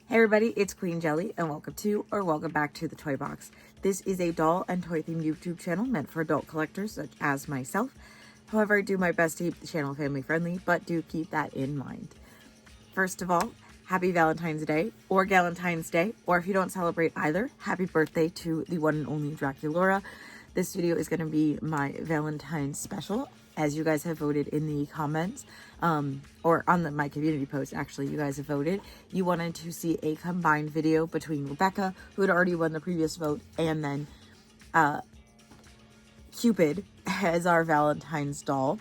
Hey everybody, it's Queen Jelly and welcome back to the Toy Box. This is a doll and toy themed YouTube channel meant for adult collectors such as myself. However, I do my best to keep the channel family friendly, but do keep that in mind. First of all, happy Valentine's Day or Galentine's Day, or if you don't celebrate either, happy birthday to the one and only Draculaura. This video is going to be my Valentine's special, as you guys have voted in the comments, or on my community post. Actually, you guys have voted. You wanted to see a combined video between Rebecca, who had already won the previous vote, and then Cupid as our Valentine's doll.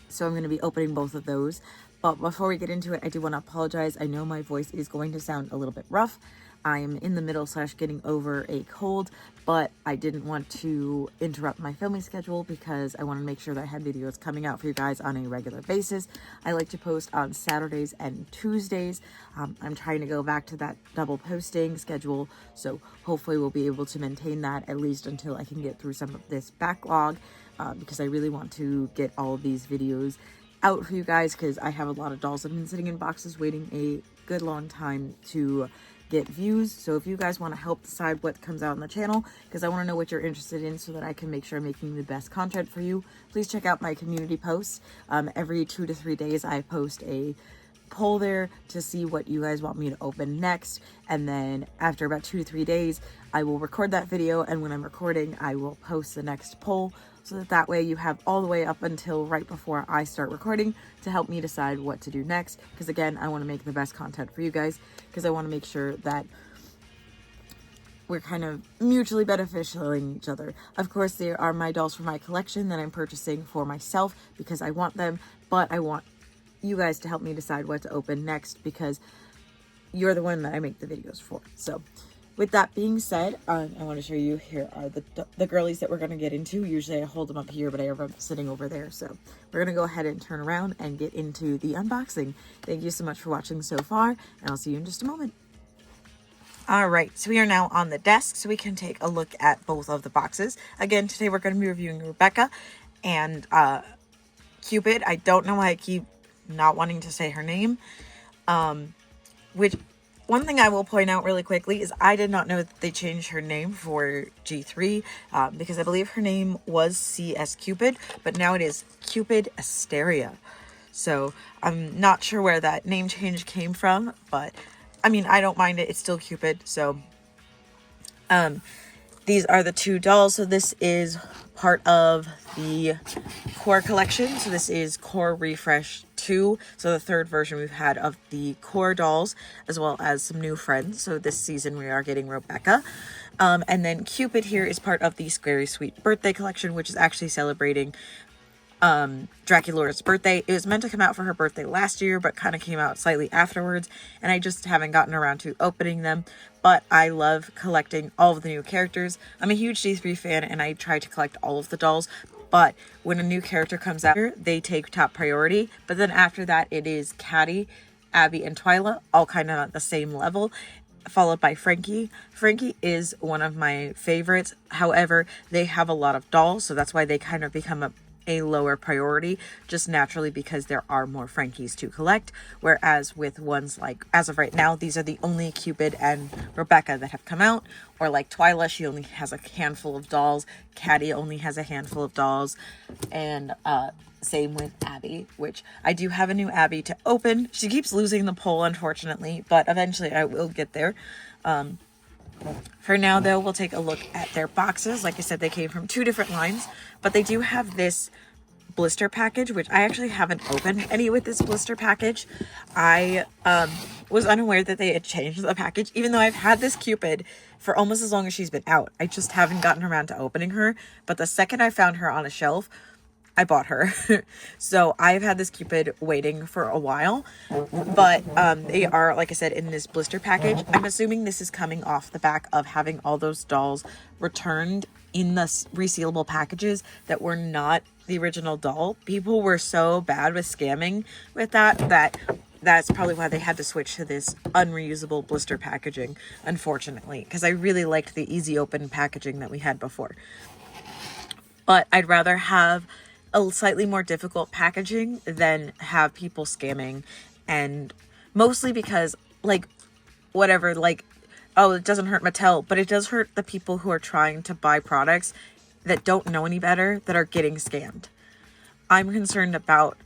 So I'm going to be opening both of those. But before we get into it, I do want to apologize. I know my voice is going to sound a little bit rough. I am in the middle / getting over a cold, but I didn't want to interrupt my filming schedule because I want to make sure that I had videos coming out for you guys on a regular basis. I like to post on Saturdays and Tuesdays. I'm trying to go back to that double posting schedule, so hopefully we'll be able to maintain that at least until I can get through some of this backlog, because I really want to get all of these videos out for you guys, because I have a lot of dolls that have been sitting in boxes waiting a good long time to get views. So if you guys want to help decide what comes out on the channel, because I want to know what you're interested in so that I can make sure I'm making the best content for you, please check out my community posts. Every 2 to 3 days I post a poll there to see what you guys want me to open next, and then after about 2 to 3 days I will record that video, and when I'm recording I will post the next poll, so that way you have all the way up until right before I start recording to help me decide what to do next, because again, I want to make the best content for you guys, because I want to make sure that we're kind of mutually beneficialing each other. Of course, there are my dolls for my collection that I'm purchasing for myself because I want them, but I want you guys to help me decide what to open next, because you're the one that I make the videos for. So with that being said, I want to show you, here are the girlies that we're going to get into. Usually I hold them up here, but I have them sitting over there. So we're going to go ahead and turn around and get into the unboxing. Thank you so much for watching so far, and I'll see you in just a moment. All right, so we are now on the desk, so we can take a look at both of the boxes. Again, today we're going to be reviewing Rebecca and Cupid. I don't know why I keep not wanting to say her name. Which, one thing I will point out really quickly is I did not know that they changed her name for G3, because I believe her name was CS Cupid, but now it is Cupid Asteria. So I'm not sure where that name change came from, but I mean, I don't mind it. It's still Cupid. So these are the two dolls. So this is part of the core collection. So this is Core Refresh 2. So the third version we've had of the core dolls, as well as some new friends. So this season we are getting Robecca. And then Cupid here is part of the Scary Sweet Birthday collection, which is actually celebrating Draculaura's birthday. It was meant to come out for her birthday last year, but kind of came out slightly afterwards, and I just haven't gotten around to opening them. But I love collecting all of the new characters. I'm a huge G3 fan, and I try to collect all of the dolls, but when a new character comes out, they take top priority. But then after that, it is Caddy, Abby, and Twyla, all kind of at the same level, followed by Frankie. Frankie is one of my favorites. However, they have a lot of dolls, so that's why they kind of become a lower priority, just naturally because there are more Frankies to collect. Whereas with ones like, as of right now, these are the only Cupid and Rebecca that have come out. Or like Twyla, she only has a handful of dolls. Caddy only has a handful of dolls. And same with Abby, which I do have a new Abby to open. She keeps losing the poll, unfortunately, but eventually I will get there. For now, though, we'll take a look at their boxes. Like I said, they came from 2 different lines, but they do have this blister package, which I actually haven't opened any with this blister package. I was unaware that they had changed the package, even though I've had this Cupid for almost as long as she's been out. I just haven't gotten around to opening her, but the second I found her on a shelf, I bought her. So I've had this Cupid waiting for a while, but they are, like I said, in this blister package. I'm assuming this is coming off the back of having all those dolls returned in the resealable packages that were not the original doll. People were so bad with scamming with that's probably why they had to switch to this unreusable blister packaging, unfortunately, because I really liked the easy open packaging that we had before. But I'd rather have a slightly more difficult packaging than have people scamming, and mostly because, like, whatever, like, oh, it doesn't hurt Mattel, but it does hurt the people who are trying to buy products that don't know any better, that are getting scammed. I'm concerned about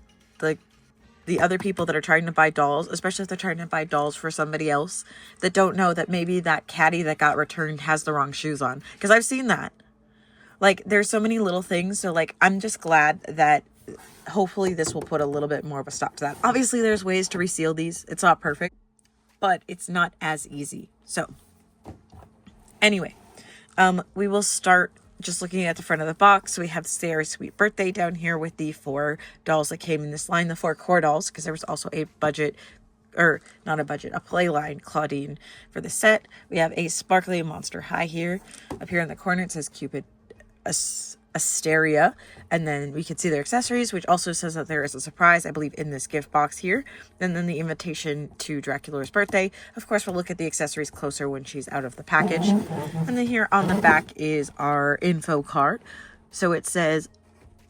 the other people that are trying to buy dolls, especially if they're trying to buy dolls for somebody else, that don't know that maybe that caddy that got returned has the wrong shoes on. Because I've seen that. Like, there's so many little things. So, like, I'm just glad that hopefully this will put a little bit more of a stop to that. Obviously, there's ways to reseal these. It's not perfect, but it's not as easy. So, anyway, we will start just looking at the front of the box. We have Sarah's Sweet Birthday down here with the 4 dolls that came in this line, the 4 core dolls, because there was also a budget, or not a budget, a play line Claudine for the set. We have a sparkly Monster High here. Up here in the corner, it says Cupid Asteria, and then we can see their accessories, which also says that there is a surprise, I believe, in this gift box here, and then the invitation to Dracula's birthday. Of course, we'll look at the accessories closer when she's out of the package. And then here on the back is our info card. So it says,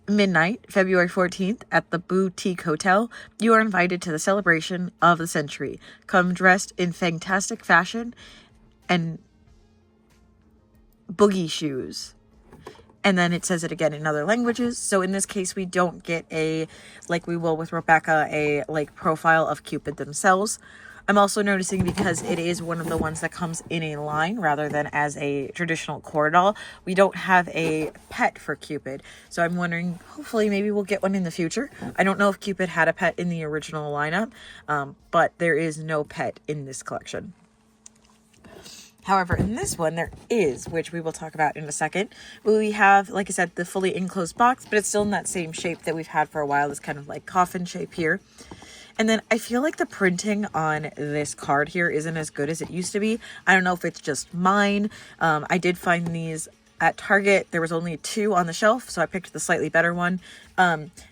midnight, February 14th, at the Boutique Hotel, you are invited to the celebration of the century. Come dressed in fantastic fashion and boogie shoes. And then it says it again in other languages. So in this case, we don't get a, like we will with Rebecca, a like profile of Cupid themselves. I'm also noticing, because it is one of the ones that comes in a line rather than as a traditional core doll, we don't have a pet for Cupid. So I'm wondering, hopefully maybe we'll get one in the future. I don't know if Cupid had a pet in the original lineup, but there is no pet in this collection. However, in this one, there is, which we will talk about in a second. We have, like I said, the fully enclosed box, but it's still in that same shape that we've had for a while, this kind of like coffin shape here. And then I feel like the printing on this card here isn't as good as it used to be. I don't know if it's just mine. I did find these at Target. There was only 2 on the shelf, so I picked the slightly better one.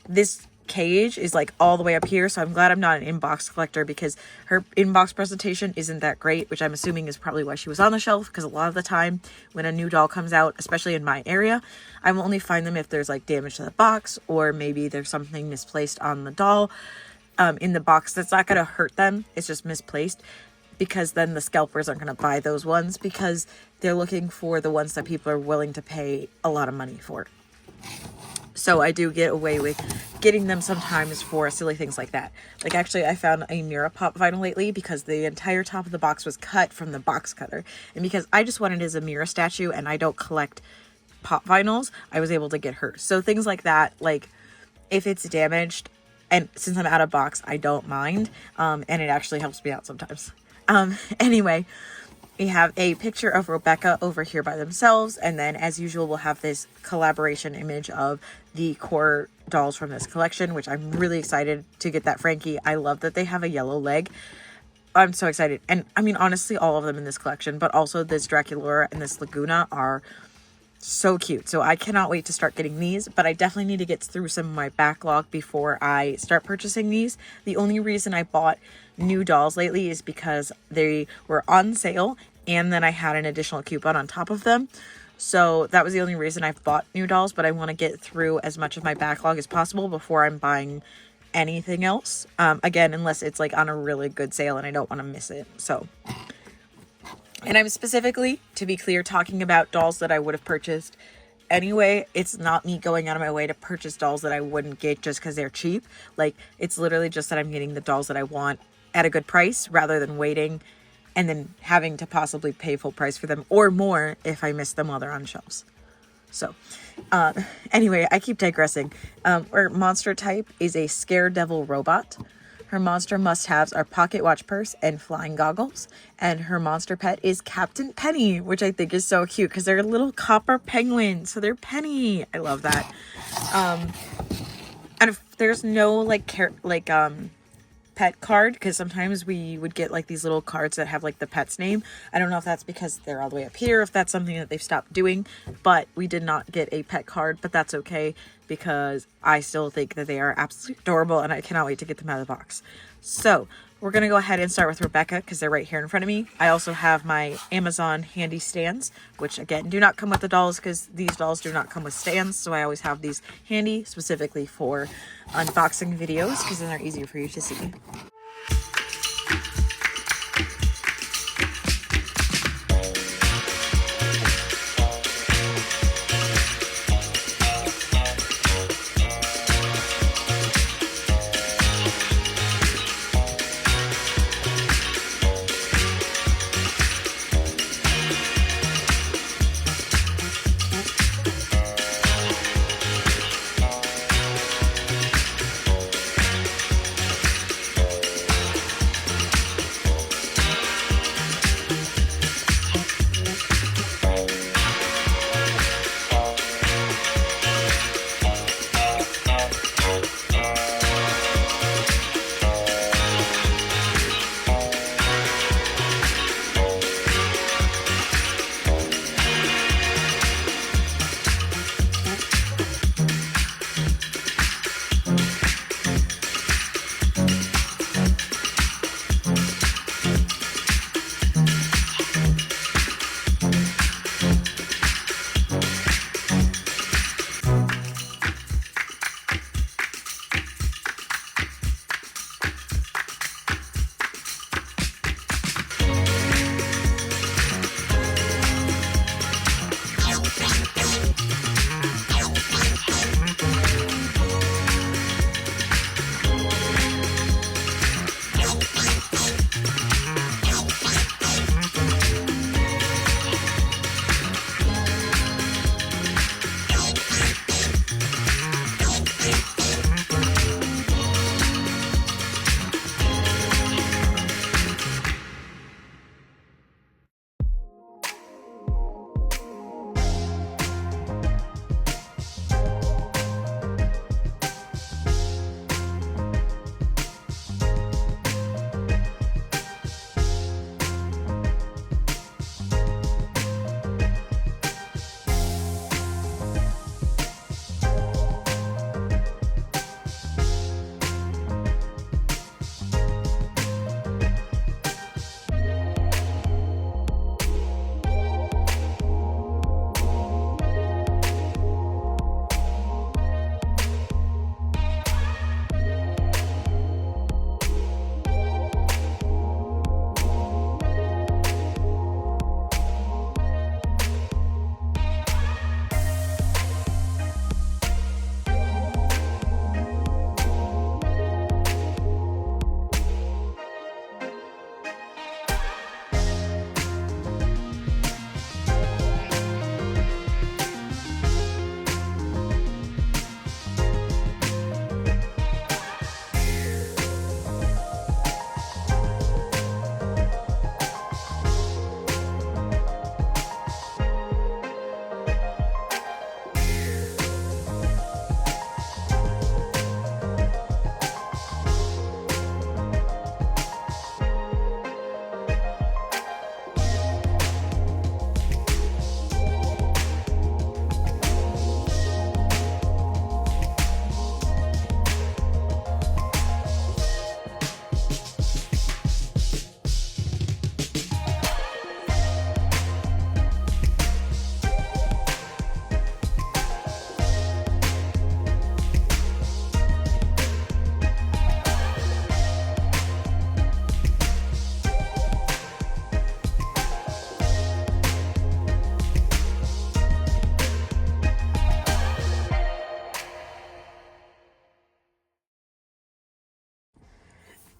This cage is like all the way up here, so I'm glad I'm not an inbox collector, because her inbox presentation isn't that great, which I'm assuming is probably why she was on the shelf, because a lot of the time when a new doll comes out, especially in my area, I will only find them if there's like damage to the box, or maybe there's something misplaced on the doll in the box that's not going to hurt them, it's just misplaced, because then the scalpers aren't going to buy those ones, because they're looking for the ones that people are willing to pay a lot of money for. So I do get away with getting them sometimes for silly things like that. Like, actually, I found a Mira Pop vinyl lately because the entire top of the box was cut from the box cutter. And because I just wanted it as a Mira statue and I don't collect pop vinyls, I was able to get her. So things like that, like if it's damaged, and since I'm out of box, I don't mind. And it actually helps me out sometimes. Anyway, we have a picture of Rebecca over here by themselves, and then as usual we'll have this collaboration image of the core dolls from this collection, which I'm really excited to get that Frankie. I love that they have a yellow leg. I'm so excited. And I mean, honestly, all of them in this collection, but also this Draculaura and this Laguna are so cute. So I cannot wait to start getting these, but I definitely need to get through some of my backlog before I start purchasing these. The only reason I bought new dolls lately is because they were on sale, and then I had an additional coupon on top of them. So that was the only reason I've bought new dolls, but I want to get through as much of my backlog as possible before I'm buying anything else. Again, unless it's like on a really good sale and I don't want to miss it. So, and I'm specifically, to be clear, talking about dolls that I would have purchased anyway. It's not me going out of my way to purchase dolls that I wouldn't get just because they're cheap. Like, it's literally just that I'm getting the dolls that I want at a good price rather than waiting and then having to possibly pay full price for them or more if I miss them while they're on shelves. So, anyway, I keep digressing. Her monster type is a Scare Devil robot. Her monster must-haves are pocket watch purse and flying goggles. And her monster pet is Captain Penny, which I think is so cute because they're a little copper penguin. So they're Penny. I love that. And if there's no pet card, because sometimes we would get like these little cards that have like the pet's name. I don't know if that's because they're all the way up here, if that's something that they've stopped doing, but we did not get a pet card, but that's okay because I still think that they are absolutely adorable and I cannot wait to get them out of the box. So we're going to go ahead and start with Rebecca because they're right here in front of me. I also have my Amazon handy stands, which again do not come with the dolls because these dolls do not come with stands. So I always have these handy specifically for unboxing videos because then they're easier for you to see.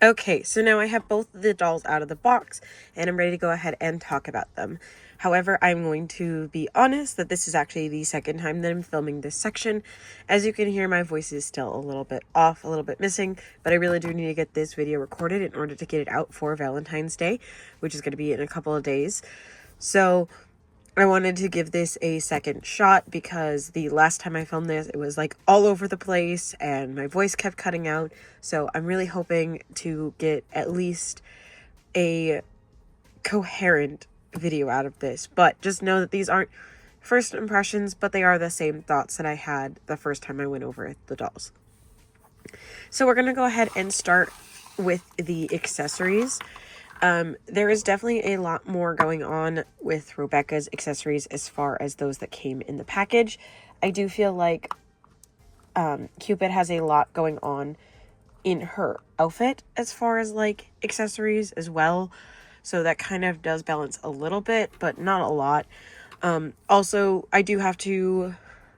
Okay, so now I have both the dolls out of the box, and I'm ready to go ahead and talk about them. However, I'm going to be honest that this is actually the second time that I'm filming this section. As you can hear, my voice is still a little bit off, a little bit missing, but I really do need to get this video recorded in order to get it out for Valentine's Day, which is going to be in a couple of days. So I wanted to give this a second shot because the last time I filmed this, it was like all over the place and my voice kept cutting out. So I'm really hoping to get at least a coherent video out of this. But just know that these aren't first impressions, but they are the same thoughts that I had the first time I went over the dolls. So we're going to go ahead and start with the accessories. There is definitely a lot more going on with Robecca's accessories as far as those that came in the package. I do feel like Cupid has a lot going on in her outfit as far as like accessories as well. So that kind of does balance a little bit, but not a lot. Also, I do have to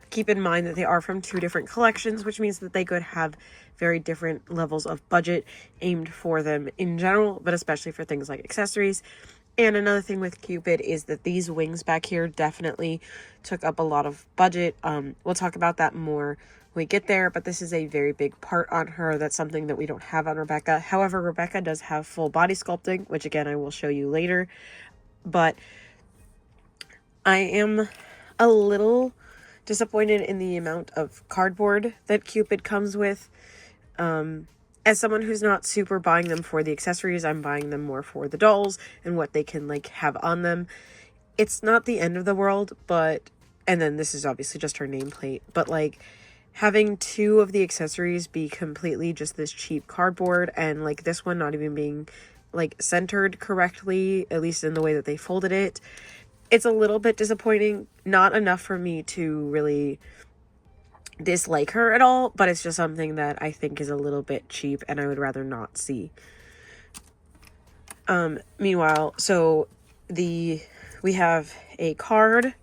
keep in mind that they are from two different collections, which means that they could have very different levels of budget aimed for them in general, but especially for things like accessories. And another thing with Cupid is that these wings back here definitely took up a lot of budget. We'll talk about that more when we get there, but this is a very big part on her. That's something that we don't have on Robecca. However, Robecca does have full body sculpting, which again, I will show you later. But I am a little disappointed in the amount of cardboard that Cupid comes with. As someone who's not super buying them for the accessories, I'm buying them more for the dolls and what they can like have on them. It's not the end of the world, but, and then this is obviously just her nameplate, but like having two of the accessories be completely just this cheap cardboard and like this one not even being like centered correctly, at least in the way that they folded it, it's a little bit disappointing. Not enough for me to really dislike her at all, but it's just something that I think is a little bit cheap and I would rather not see. Meanwhile, so we have a card,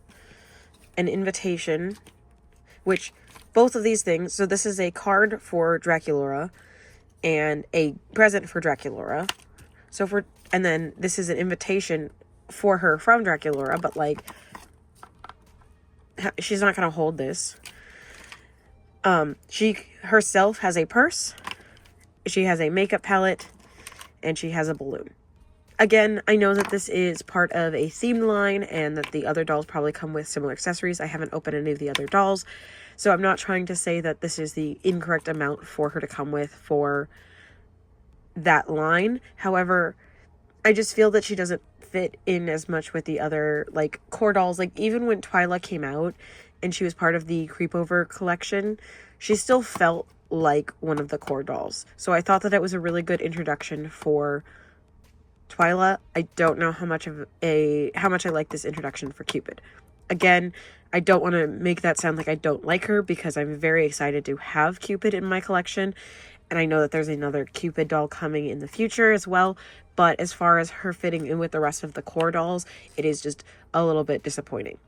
an invitation, which both of these things, so this is a card for Draculaura and a present for Draculaura. And then this is an invitation for her from Draculaura, but like she's not gonna hold this. She herself has a purse, she has a makeup palette, and she has a balloon. Again, I know that this is part of a themed line and that the other dolls probably come with similar accessories. I haven't opened any of the other dolls, so I'm not trying to say that this is the incorrect amount for her to come with for that line. However, I just feel that she doesn't fit in as much with the other like core dolls. Like even when Twyla came out and she was part of the Creepover collection, she still felt like one of the core dolls. So I thought that it was a really good introduction for Twyla. I don't know how much I like this introduction for Cupid. Again, I don't want to make that sound like I don't like her because I'm very excited to have Cupid in my collection. And I know that there's another Cupid doll coming in the future as well. But as far as her fitting in with the rest of the core dolls, it is just a little bit disappointing.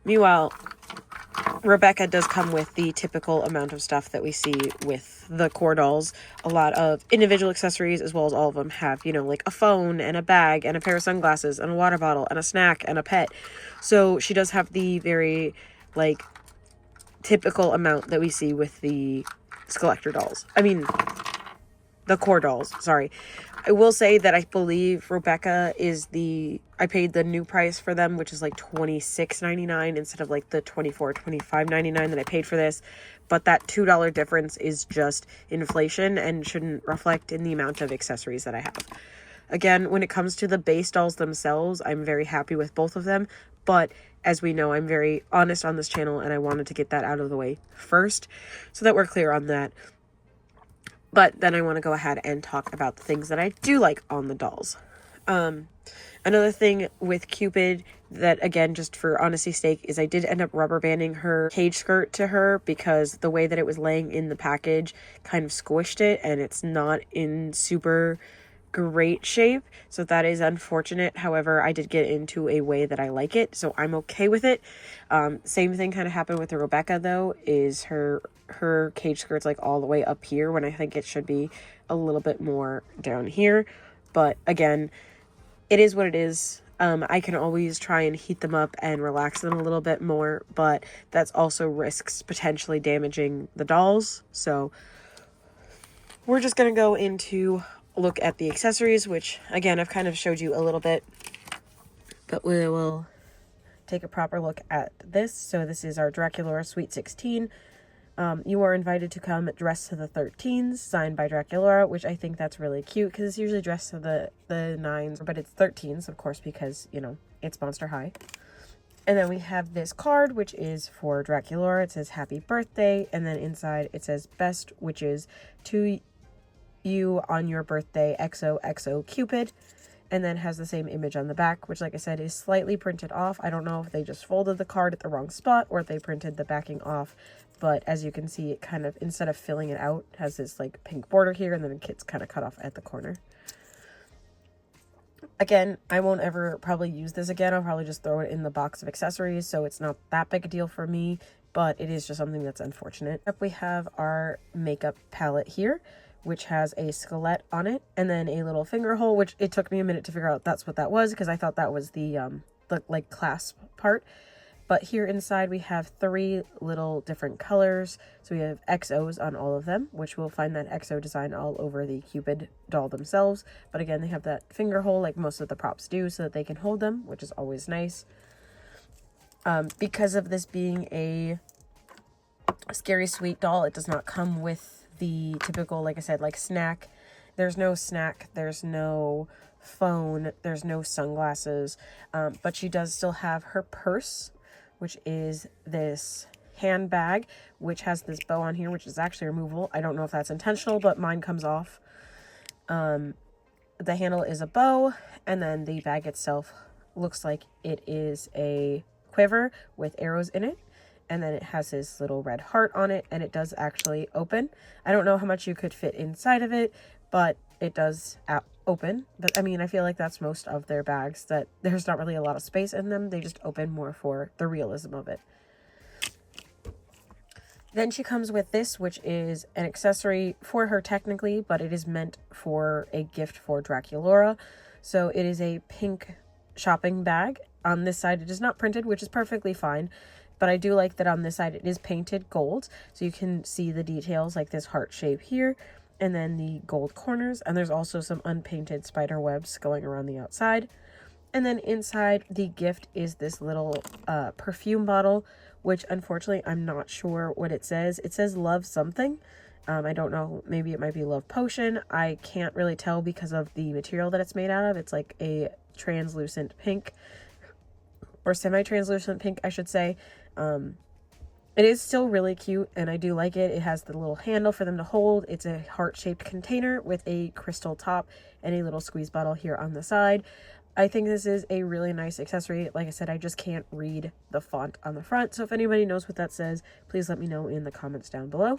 Meanwhile, Robecca does come with the typical amount of stuff that we see with the core dolls. A lot of individual accessories, as well as all of them have, you know, like a phone and a bag and a pair of sunglasses and a water bottle and a snack and a pet. So she does have the very, like, typical amount that we see with the Collector dolls. I mean, the core dolls, sorry. I will say that I believe Robecca is I paid the new price for them, which is like $26.99 instead of like the $25.99 that I paid for this. But that $2 difference is just inflation and shouldn't reflect in the amount of accessories that I have. Again, when it comes to the base dolls themselves, I'm very happy with both of them. But as we know, I'm very honest on this channel and I wanted to get that out of the way first so that we're clear on that. But then I want to go ahead and talk about the things that I do like on the dolls. Another thing with Cupid that, again, just for honesty's sake, is I did end up rubber banding her cage skirt to her because the way that it was laying in the package kind of squished it and it's not in super great shape, so that is unfortunate. However, I did get into a way that I like it, so I'm okay with it. Same thing kind of happened with the Rebecca, though, is her cage skirt's like all the way up here when I think it should be a little bit more down here. But again, it is what it is. I can always try and heat them up and relax them a little bit more, but that's also risks potentially damaging the dolls. So we're just going to go into look at the accessories, which again, I've kind of showed you a little bit, but we will take a proper look at this. So this is our Draculaura Sweet 16. You are invited to come dressed to the 13s, signed by Draculaura, which I think that's really cute because it's usually dressed to the 9s, but it's 13s, of course, because, you know, it's Monster High. And then we have this card, which is for Draculaura. It says happy birthday, and then inside it says best wishes to you on your birthday, XOXO Cupid. And then has the same image on the back, which, like I said, is slightly printed off. I don't know if they just folded the card at the wrong spot or if they printed the backing off. But as you can see, it kind of, instead of filling it out, has this like pink border here, and then it's kind of cut off at the corner. Again, I won't ever probably use this again. I'll probably just throw it in the box of accessories, so it's not that big a deal for me, but it is just something that's unfortunate. Up we have our makeup palette here, which has a skelet on it, and then a little finger hole, which it took me a minute to figure out that's what that was, because I thought that was the like clasp part. But here inside we have 3 little different colors. So we have XOs on all of them, which we'll find that XO design all over the Cupid doll themselves. But again, they have that finger hole like most of the props do so that they can hold them, which is always nice. Because of this being a Scary Sweet doll, it does not come with the typical, like I said, like snack. There's no snack, there's no phone, there's no sunglasses, but she does still have her purse, which is this handbag, which has this bow on here, which is actually removable. I don't know if that's intentional, but mine comes off. The handle is a bow, and then the bag itself looks like it is a quiver with arrows in it. And then it has this little red heart on it, and it does actually open. I don't know how much you could fit inside of it, but it does open. But I mean, I feel like that's most of their bags, that there's not really a lot of space in them. They just open more for the realism of it. Then she comes with this, which is an accessory for her technically, but it is meant for a gift for Draculaura. So it is a pink shopping bag. On this side, it is not printed, which is perfectly fine. But I do like that on this side it is painted gold, so you can see the details like this heart shape here, and then the gold corners, and there's also some unpainted spider webs going around the outside. And then inside the gift is this little perfume bottle, which unfortunately I'm not sure what it says. It says love something. I don't know, maybe it might be love potion. I can't really tell because of the material that it's made out of. It's like a translucent pink, or semi-translucent pink, I should say. It is still really cute, and I do like it. It has the little handle for them to hold. It's a heart-shaped container with a crystal top and a little squeeze bottle here on the side. I think this is a really nice accessory. Like I said, I just can't read the font on the front, so if anybody knows what that says, please let me know in the comments down below.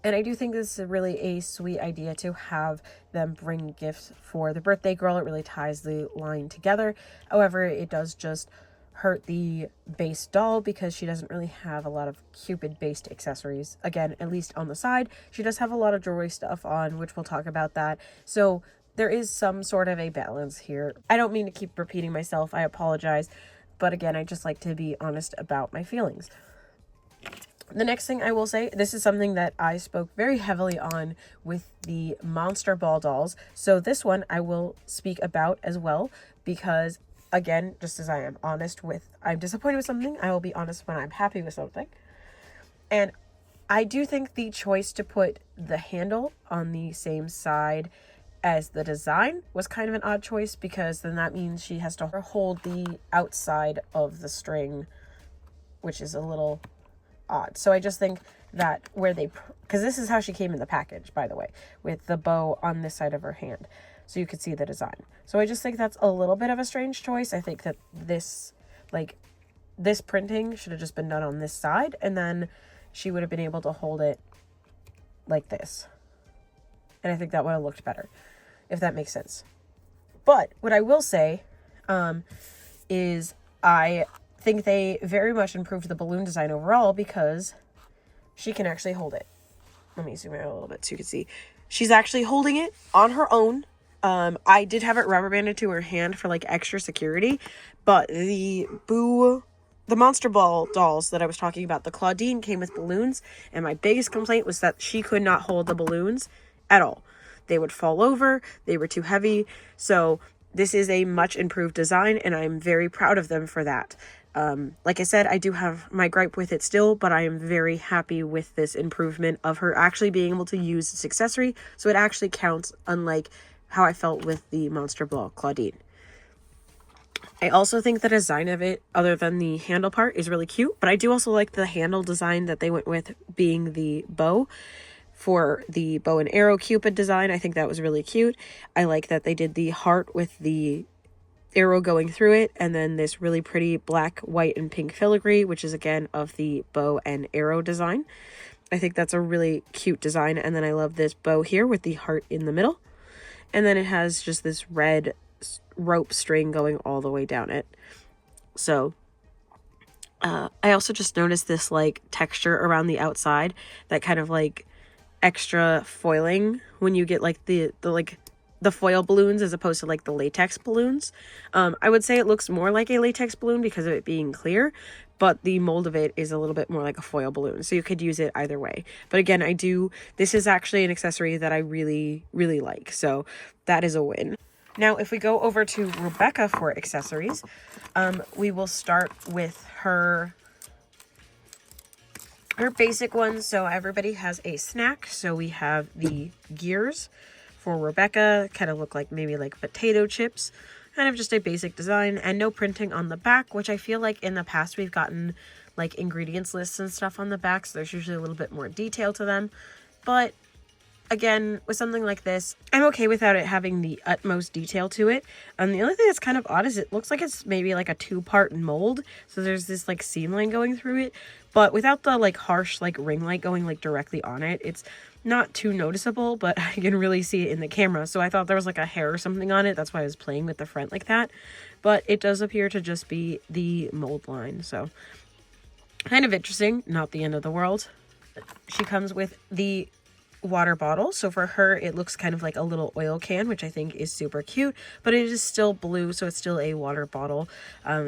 And I do think this is really a sweet idea to have them bring gifts for the birthday girl. It really ties the line together. However, it does just hurt the base doll because she doesn't really have a lot of Cupid based accessories. Again, at least on the side, she does have a lot of jewelry stuff on, which we'll talk about that. So there is some sort of a balance here. I don't mean to keep repeating myself. I apologize. But again, I just like to be honest about my feelings. The next thing I will say, this is something that I spoke very heavily on with the Monster Ball dolls. So this one I will speak about as well because, again, just as I am honest with, I'm disappointed with something, I will be honest when I'm happy with something. And I do think the choice to put the handle on the same side as the design was kind of an odd choice, because then that means she has to hold the outside of the string, which is a little odd. So I just think that where they, because this is how she came in the package, by the way, with the bow on this side of her hand, so you could see the design. So I just think that's a little bit of a strange choice. I think that this, like, this printing should have just been done on this side, and then she would have been able to hold it like this. And I think that would have looked better. if that makes sense. But what I will say is I think they very much improved the balloon design overall because she can actually hold it. Let me zoom out a little bit so you can see. She's actually holding it on her own. I did have it rubber banded to her hand for like extra security, but the Monster Ball dolls that I was talking about, the Claudine, came with balloons, and my biggest complaint was that she could not hold the balloons at all. They would fall over, they were too heavy, so this is a much improved design, and I'm very proud of them for that. Like I said, I do have my gripe with it still, but I am very happy with this improvement of her actually being able to use this accessory, so it actually counts, unlike how I felt with the Monster Ball Claudine. I also think the design of it, other than the handle part, is really cute, but I do also like the handle design that they went with being the bow. For the bow and arrow Cupid design, I think that was really cute. I like that they did the heart with the arrow going through it, and then this really pretty black, white, and pink filigree, which is again of the bow and arrow design. I think that's a really cute design, and then I love this bow here with the heart in the middle. And then it has just this red rope string going all the way down it. So I also just noticed this like texture around the outside, that kind of like extra foiling when you get like the foil balloons as opposed to like the latex balloons. I would say it looks more like a latex balloon because of it being clear, but the mold of it is a little bit more like a foil balloon, so you could use it either way. But again, this is actually an accessory that I really, really like, so that is a win. Now, if we go over to Robecca for accessories, we will start with her basic ones. So everybody has a snack. So we have the gears for Robecca, kind of look like maybe like potato chips, kind of just a basic design, and no printing on the back, which I feel like in the past we've gotten like ingredients lists and stuff on the back, so there's usually a little bit more detail to them. But again, with something like this, I'm okay without it having the utmost detail to it. The only thing that's kind of odd is it looks like it's maybe like a 2-part mold. So there's this like seam line going through it, but without the like harsh like ring light going like directly on it, it's not too noticeable, but I can really see it in the camera. So I thought there was like a hair or something on it. That's why I was playing with the front like that. But it does appear to just be the mold line. So kind of interesting, not the end of the world. She comes with the water bottle, so for her it looks kind of like a little oil can, which I think is super cute, but it is still blue, so it's still a water bottle.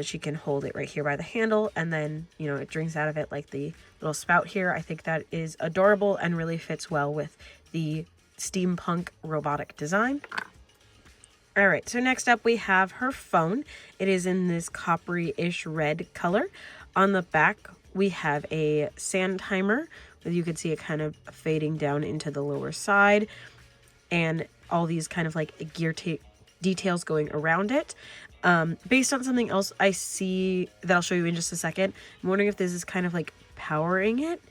She can hold it right here by the handle, and then it drinks out of it like the little spout here. I think that is adorable and really fits well with the steampunk robotic design. All right, so next up we have her phone. It is in this coppery-ish red color. On the back we have a sand timer. You can see it kind of fading down into the lower side, and all these kind of like gear details going around it. Based on something else I see that I'll show you in just a second, I'm wondering if this is kind of like powering it,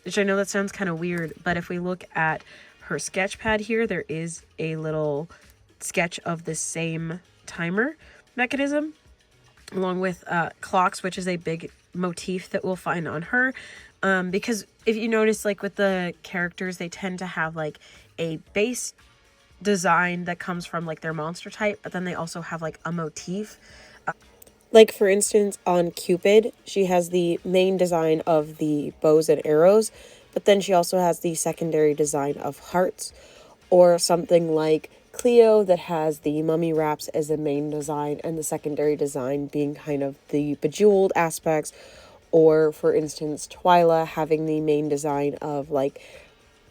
which I know that sounds kind of weird, but if we look at her sketch pad here, there is a little sketch of the same timer mechanism, along with clocks, which is a big motif that we'll find on her. Because if you notice, like with the characters, they tend to have like a base design that comes from like their monster type, but then they also have like a motif. Like for instance, on Cupid, she has the main design of the bows and arrows, but then she also has the secondary design of hearts, or something like Cleo that has the mummy wraps as the main design and the secondary design being kind of the bejeweled aspects. Or, for instance, Twyla having the main design of, like,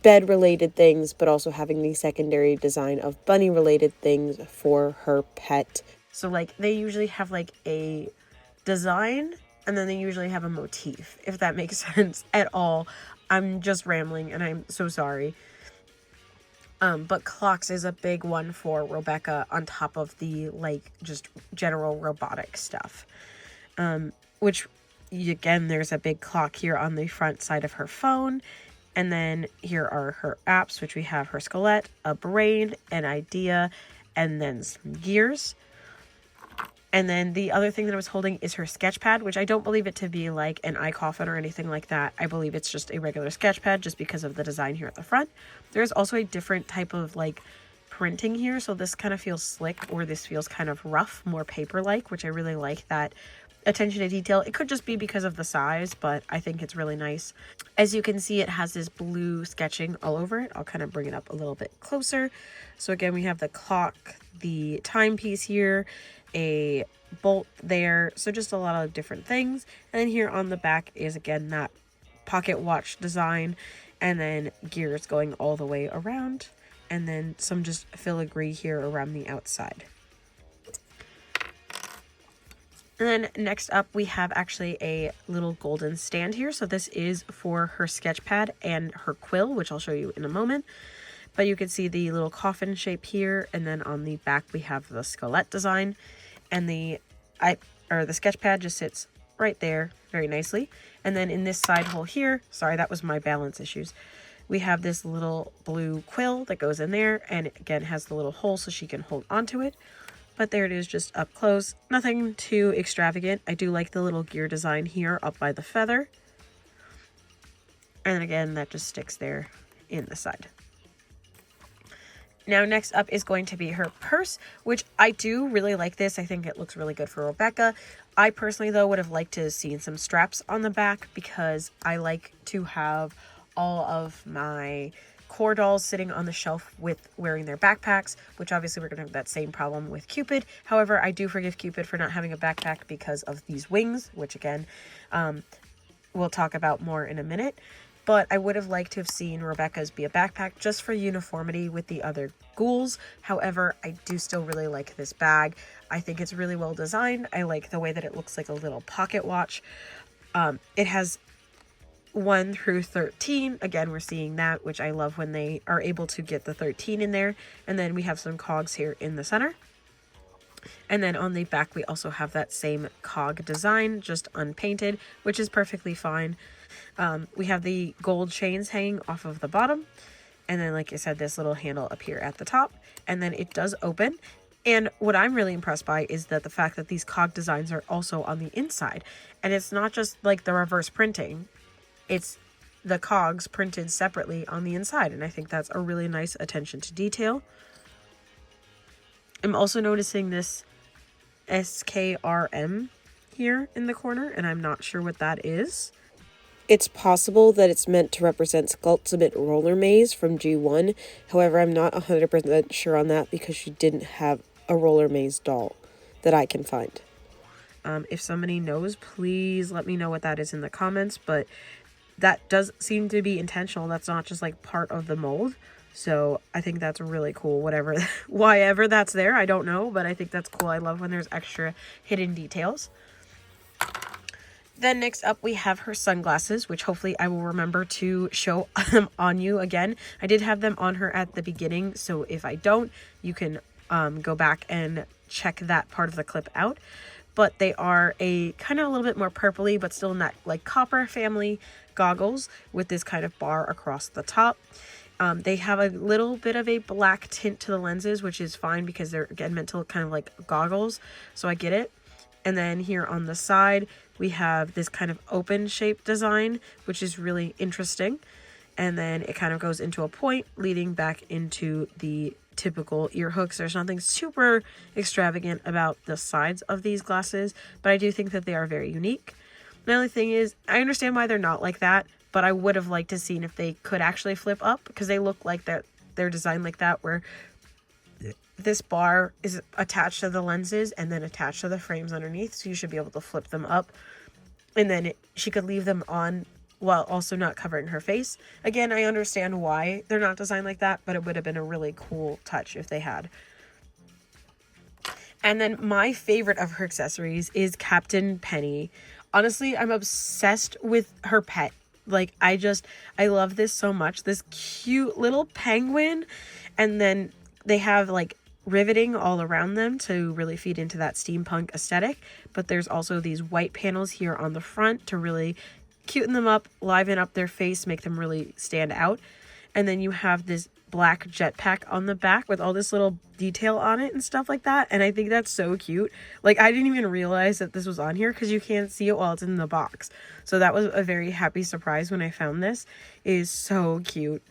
bed-related things, but also having the secondary design of bunny-related things for her pet. So, like, they usually have, like, a design, and then they usually have a motif, if that makes sense at all. I'm just rambling, and I'm so sorry. But clocks is a big one for Robecca on top of the, like, just general robotic stuff. Which... again, there's a big clock here on the front side of her phone, and then here are her apps, which we have her skelette, a brain, an idea, and then some gears. And then the other thing that I was holding is her sketch pad, which I don't believe it to be like an eye coffin or anything like that. I believe it's just a regular sketch pad just because of the design here at the front. There's also a different type of like printing here. So this kind of feels slick, or this feels kind of rough, more paper-like, which I really like that attention to detail. It could just be because of the size, but I think it's really nice. As you can see, it has this blue sketching all over it. I'll kind of bring it up a little bit closer. So again, we have the clock, the timepiece here, a bolt there, so just a lot of different things. And then here on the back is again that pocket watch design, and then gears going all the way around, and then some just filigree here around the outside. And then next up, we have actually a little golden stand here. So this is for her sketch pad and her quill, which I'll show you in a moment. But you can see the little coffin shape here, and then on the back we have the skelet design, and the sketch pad just sits right there very nicely. And then in this side hole here, sorry, that was my balance issues, we have this little blue quill that goes in there, and it again has the little hole so she can hold onto it. But there it is, just up close. Nothing too extravagant. I do like the little gear design here up by the feather. And again, that just sticks there in the side. Now, next up is going to be her purse, which I do really like this. I think it looks really good for Rebecca. I personally, though, would have liked to have seen some straps on the back, because I like to have all of my core dolls sitting on the shelf with wearing their backpacks, which obviously we're going to have that same problem with Cupid. However, I do forgive Cupid for not having a backpack because of these wings, which again, we'll talk about more in a minute. But I would have liked to have seen Rebecca's be a backpack just for uniformity with the other ghouls. However, I do still really like this bag. I think it's really well designed. I like the way that it looks like a little pocket watch. It has 1 through 13. Again, we're seeing that, which I love when they are able to get the 13 in there. And then we have some cogs here in the center. And then on the back, we also have that same cog design, just unpainted, which is perfectly fine. We have the gold chains hanging off of the bottom. And then, like I said, this little handle up here at the top. And then it does open. And what I'm really impressed by is that the fact that these cog designs are also on the inside. And it's not just like the reverse printing. It's the cogs printed separately on the inside. And I think that's a really nice attention to detail. I'm also noticing this SKRM here in the corner, and I'm not sure what that is. It's possible that it's meant to represent Sculptiment Roller Maze from G1. However, I'm not 100% sure on that because she didn't have a Roller Maze doll that I can find. If somebody knows, please let me know what that is in the comments, but that does seem to be intentional. That's not just like part of the mold. So I think that's really cool. Why ever that's there, I don't know, but I think that's cool. I love when there's extra hidden details. Then next up, we have her sunglasses, which hopefully I will remember to show them on you again. I did have them on her at the beginning, so if I don't, you can go back and check that part of the clip out. But they are a kind of a little bit more purpley, but still in that like copper family goggles with this kind of bar across the top. They have a little bit of a black tint to the lenses, which is fine because they're, again, meant to look kind of like goggles. So I get it. And then here on the side, we have this kind of open shape design, which is really interesting. And then it kind of goes into a point leading back into the typical ear hooks. There's nothing super extravagant about the sides of these glasses, but I do think that they are very unique. The only thing is, I understand why they're not like that, but I would have liked to see if they could actually flip up, because they look like they're designed like that, where this bar is attached to the lenses and then attached to the frames underneath, so you should be able to flip them up, and then she could leave them on while also not covering her face. Again, I understand why they're not designed like that, but it would have been a really cool touch if they had. And then my favorite of her accessories is Captain Penny. Honestly, I'm obsessed with her pet. Like, I love this so much. This cute little penguin. And then they have like riveting all around them to really feed into that steampunk aesthetic. But there's also these white panels here on the front to really cuten them up, liven up their face, make them really stand out. And then you have this black jetpack on the back with all this little detail on it and stuff like that. And I think that's so cute. Like, I didn't even realize that this was on here because you can't see it while it's in the box. So that was a very happy surprise when I found this. It is so cute.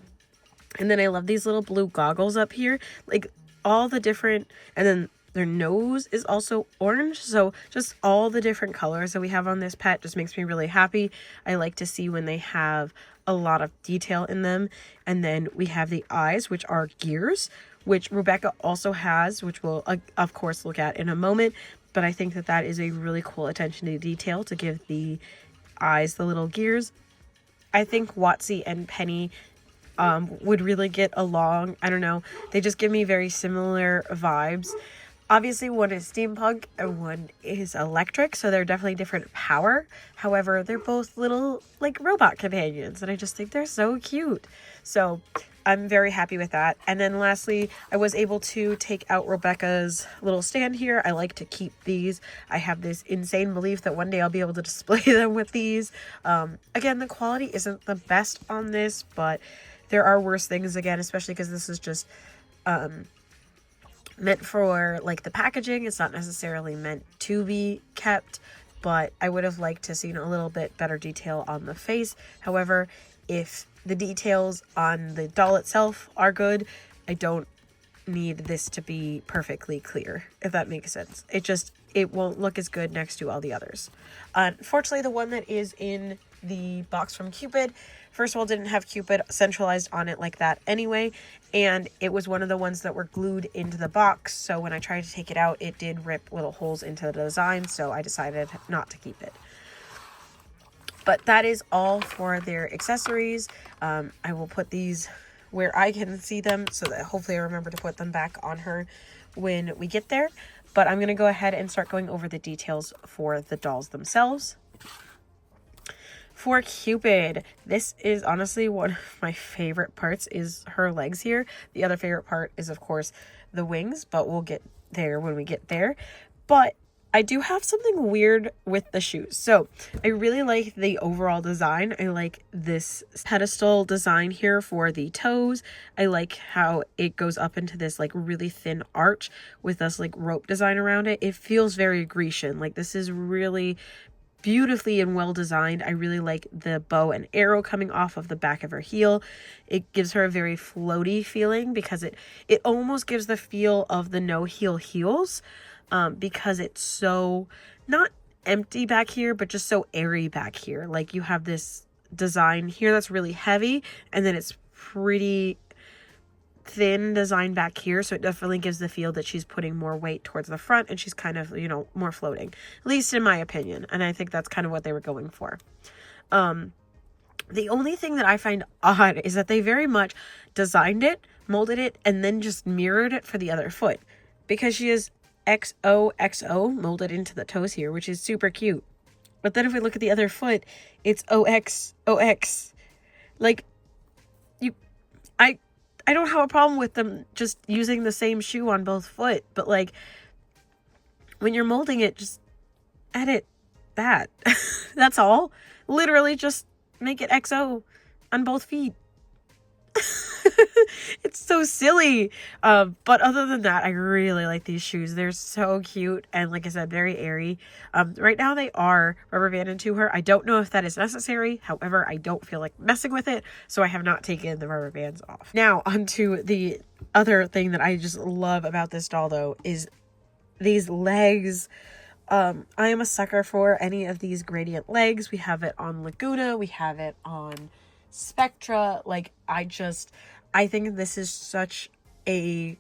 And then I love these little blue goggles up here, like all the different, and then their nose is also orange. So just all the different colors that we have on this pet just makes me really happy. I like to see when they have a lot of detail in them. And then we have the eyes, which are gears, which Rebecca also has, which we'll of course look at in a moment. But I think that that is a really cool attention to detail to give the eyes the little gears. I think Watsy and Penny would really get along. I don't know. They just give me very similar vibes. Obviously, one is steampunk and one is electric, so they're definitely different power. However, they're both little, like, robot companions, and I just think they're so cute. So I'm very happy with that. And then lastly, I was able to take out Rebecca's little stand here. I like to keep these. I have this insane belief that one day I'll be able to display them with these. Again, the quality isn't the best on this, but there are worse things, again, especially because this is just meant for like the packaging. It's not necessarily meant to be kept, but I would have liked to seen a little bit better detail on the face. However, if the details on the doll itself are good, I don't need this to be perfectly clear, if that makes sense. It won't look as good next to all the others. Unfortunately, the one that is in the box from Cupid, first of all, didn't have Cupid centralized on it like that anyway, and it was one of the ones that were glued into the box, so when I tried to take it out, it did rip little holes into the design, so I decided not to keep it. But that is all for their accessories. I will put these where I can see them so that hopefully I remember to put them back on her when we get there. But I'm going to go ahead and start going over the details for the dolls themselves. For Cupid, this is honestly one of my favorite parts, is her legs here. The other favorite part is, of course, the wings, but we'll get there when we get there. But I do have something weird with the shoes. So I really like the overall design. I like this pedestal design here for the toes. I like how it goes up into this like really thin arch with this like rope design around it. It feels very Grecian. Like this is really beautifully and well designed. I really like the bow and arrow coming off of the back of her heel. It gives her a very floaty feeling because it almost gives the feel of the no heel heels, because it's so not empty back here, but just so airy back here. Like you have this design here that's really heavy, and then it's pretty thin design back here, so it definitely gives the feel that she's putting more weight towards the front and she's kind of, more floating, at least in my opinion, and I think that's kind of what they were going for. The only thing that I find odd is that they very much designed it, molded it, and then just mirrored it for the other foot, because she is XOXO molded into the toes here, which is super cute. But then if we look at the other foot, it's OXOX. Like, I don't have a problem with them just using the same shoe on both foot, but like when you're molding it, just edit that. That's all. Literally just make it XO on both feet. It's so silly. But other than that, I really like these shoes. They're so cute and, like I said, very airy. Right now they are rubber banded to her. I don't know if that is necessary. However, I don't feel like messing with it, so I have not taken the rubber bands off. Now onto the other thing that I just love about this doll, though, is these legs. I am a sucker for any of these gradient legs. We have it on Laguna. We have it on Spectra. Like, I think this is such a,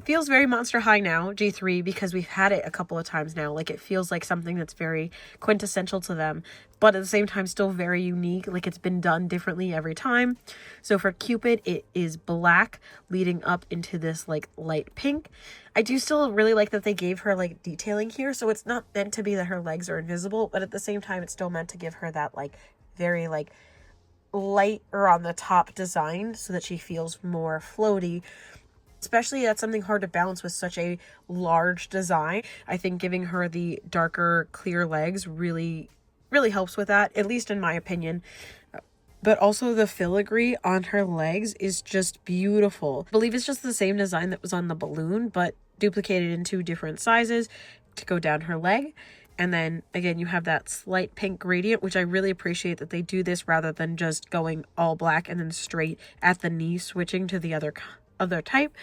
feels very Monster High now, G3, because we've had it a couple of times now. Like, it feels like something that's very quintessential to them, but at the same time still very unique. Like, it's been done differently every time. So for Cupid, it is black leading up into this like light pink. I do still really like that they gave her like detailing here, so it's not meant to be that her legs are invisible, but at the same time it's still meant to give her that like very like light or on the top design so that she feels more floaty. Especially that's something hard to balance with such a large design. I think giving her the darker clear legs really helps with that, at least in my opinion. But also the filigree on her legs is just beautiful. I believe it's just the same design that was on the balloon, but duplicated in 2 different sizes to go down her leg. And then again, you have that slight pink gradient, which I really appreciate that they do this rather than just going all black and then straight at the knee, switching to the other type.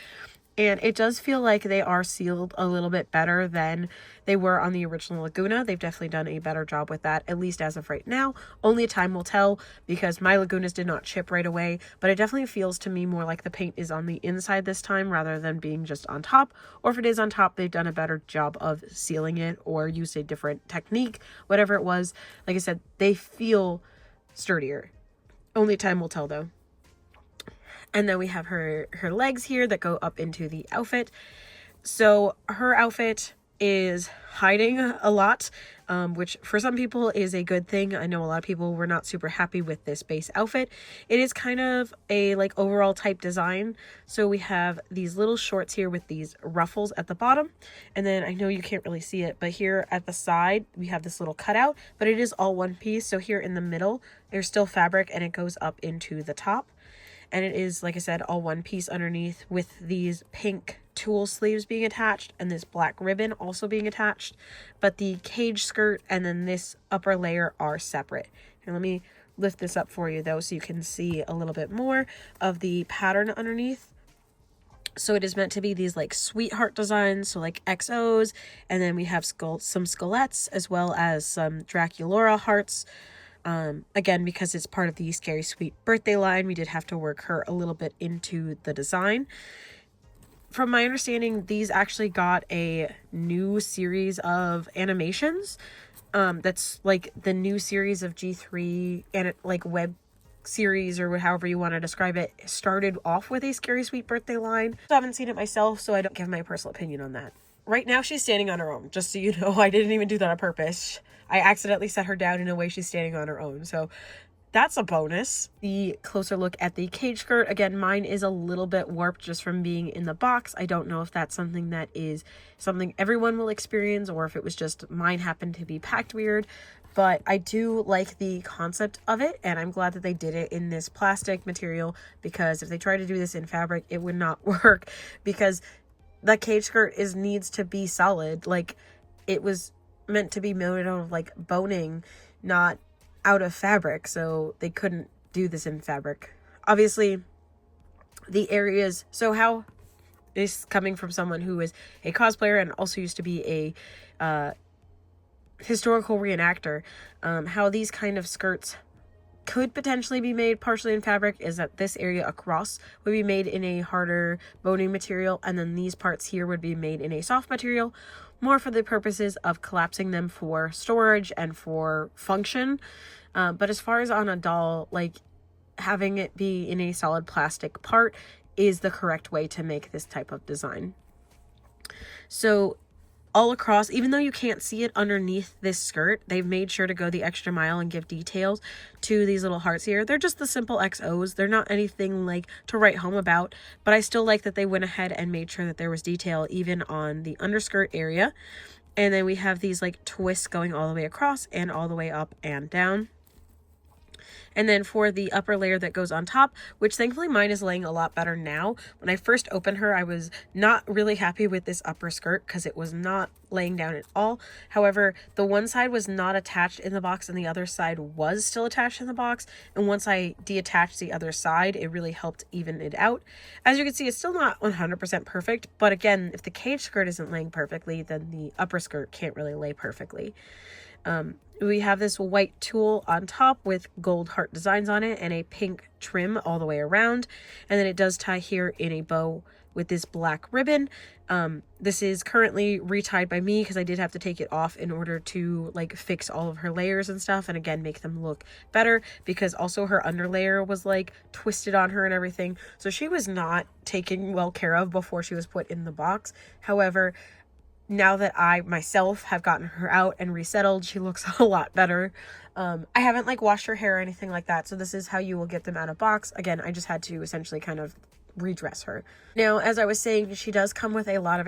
And it does feel like they are sealed a little bit better than they were on the original Laguna. They've definitely done a better job with that, at least as of right now. Only time will tell, because my Lagunas did not chip right away, but it definitely feels to me more like the paint is on the inside this time rather than being just on top. Or if it is on top, they've done a better job of sealing it or used a different technique, whatever it was. Like I said, they feel sturdier. Only time will tell though. And then we have her legs here that go up into the outfit. So her outfit is hiding a lot, which for some people is a good thing. I know a lot of people were not super happy with this base outfit. It is kind of a like overall type design. So we have these little shorts here with these ruffles at the bottom. And then I know you can't really see it, but here at the side, we have this little cutout, but it is all one piece. So here in the middle, there's still fabric and it goes up into the top. And it is, like I said, all one piece underneath with these pink tulle sleeves being attached and this black ribbon also being attached. But the cage skirt and then this upper layer are separate. And let me lift this up for you though so you can see a little bit more of the pattern underneath. So it is meant to be these like sweetheart designs, so like XOs. And then we have some skullets as well as some Draculaura hearts. Again, because it's part of the Scary Sweet birthday line, we did have to work her a little bit into the design. From my understanding, these actually got a new series of animations. That's like the new series of G3 and like web series or however you want to describe it started off with a Scary Sweet birthday line. I haven't seen it myself, so I don't give my personal opinion on that. Right now she's standing on her own, just so you know. I didn't even do that on purpose. I accidentally set her down in a way she's standing on her own, so that's a bonus. The closer look at the cage skirt, again, mine is a little bit warped just from being in the box. I don't know if that's something that is something everyone will experience or if it was just mine happened to be packed weird, but I do like the concept of it, and I'm glad that they did it in this plastic material, because if they try to do this in fabric, it would not work, because the cage skirt needs to be solid. Like, it was meant to be made out of like boning, not out of fabric, so they couldn't do this in fabric. Obviously, the areas, so how this coming from someone who is a cosplayer and also used to be a historical reenactor, how these kind of skirts could potentially be made partially in fabric is that this area across would be made in a harder boning material, and then these parts here would be made in a soft material, more for the purposes of collapsing them for storage and for function. But as far as on a doll, like having it be in a solid plastic part is the correct way to make this type of design. So all across, even though you can't see it underneath this skirt, they've made sure to go the extra mile and give details to these little hearts here. They're just the simple XOs. They're not anything like to write home about, but I still like that they went ahead and made sure that there was detail even on the underskirt area. And then we have these like twists going all the way across and all the way up and down. And then for the upper layer that goes on top, which thankfully mine is laying a lot better now. When I first opened her, I was not really happy with this upper skirt because it was not laying down at all. However, the one side was not attached in the box and the other side was still attached in the box. And once I deattached the other side, it really helped even it out. As you can see, it's still not 100% perfect. But again, if the cage skirt isn't laying perfectly, then the upper skirt can't really lay perfectly. We have this white tulle on top with gold heart designs on it and a pink trim all the way around. And then it does tie here in a bow with this black ribbon. This is currently retied by me because I did have to take it off in order to like fix all of her layers and stuff. And again, make them look better, because also her underlayer was like twisted on her and everything. So she was not taken well care of before she was put in the box. However, now that I myself have gotten her out and resettled, she looks a lot better. I haven't like washed her hair or anything like that, so this is how you will get them out of box. Again, I just had to essentially kind of redress her. Now, as I was saying, she does come with a lot of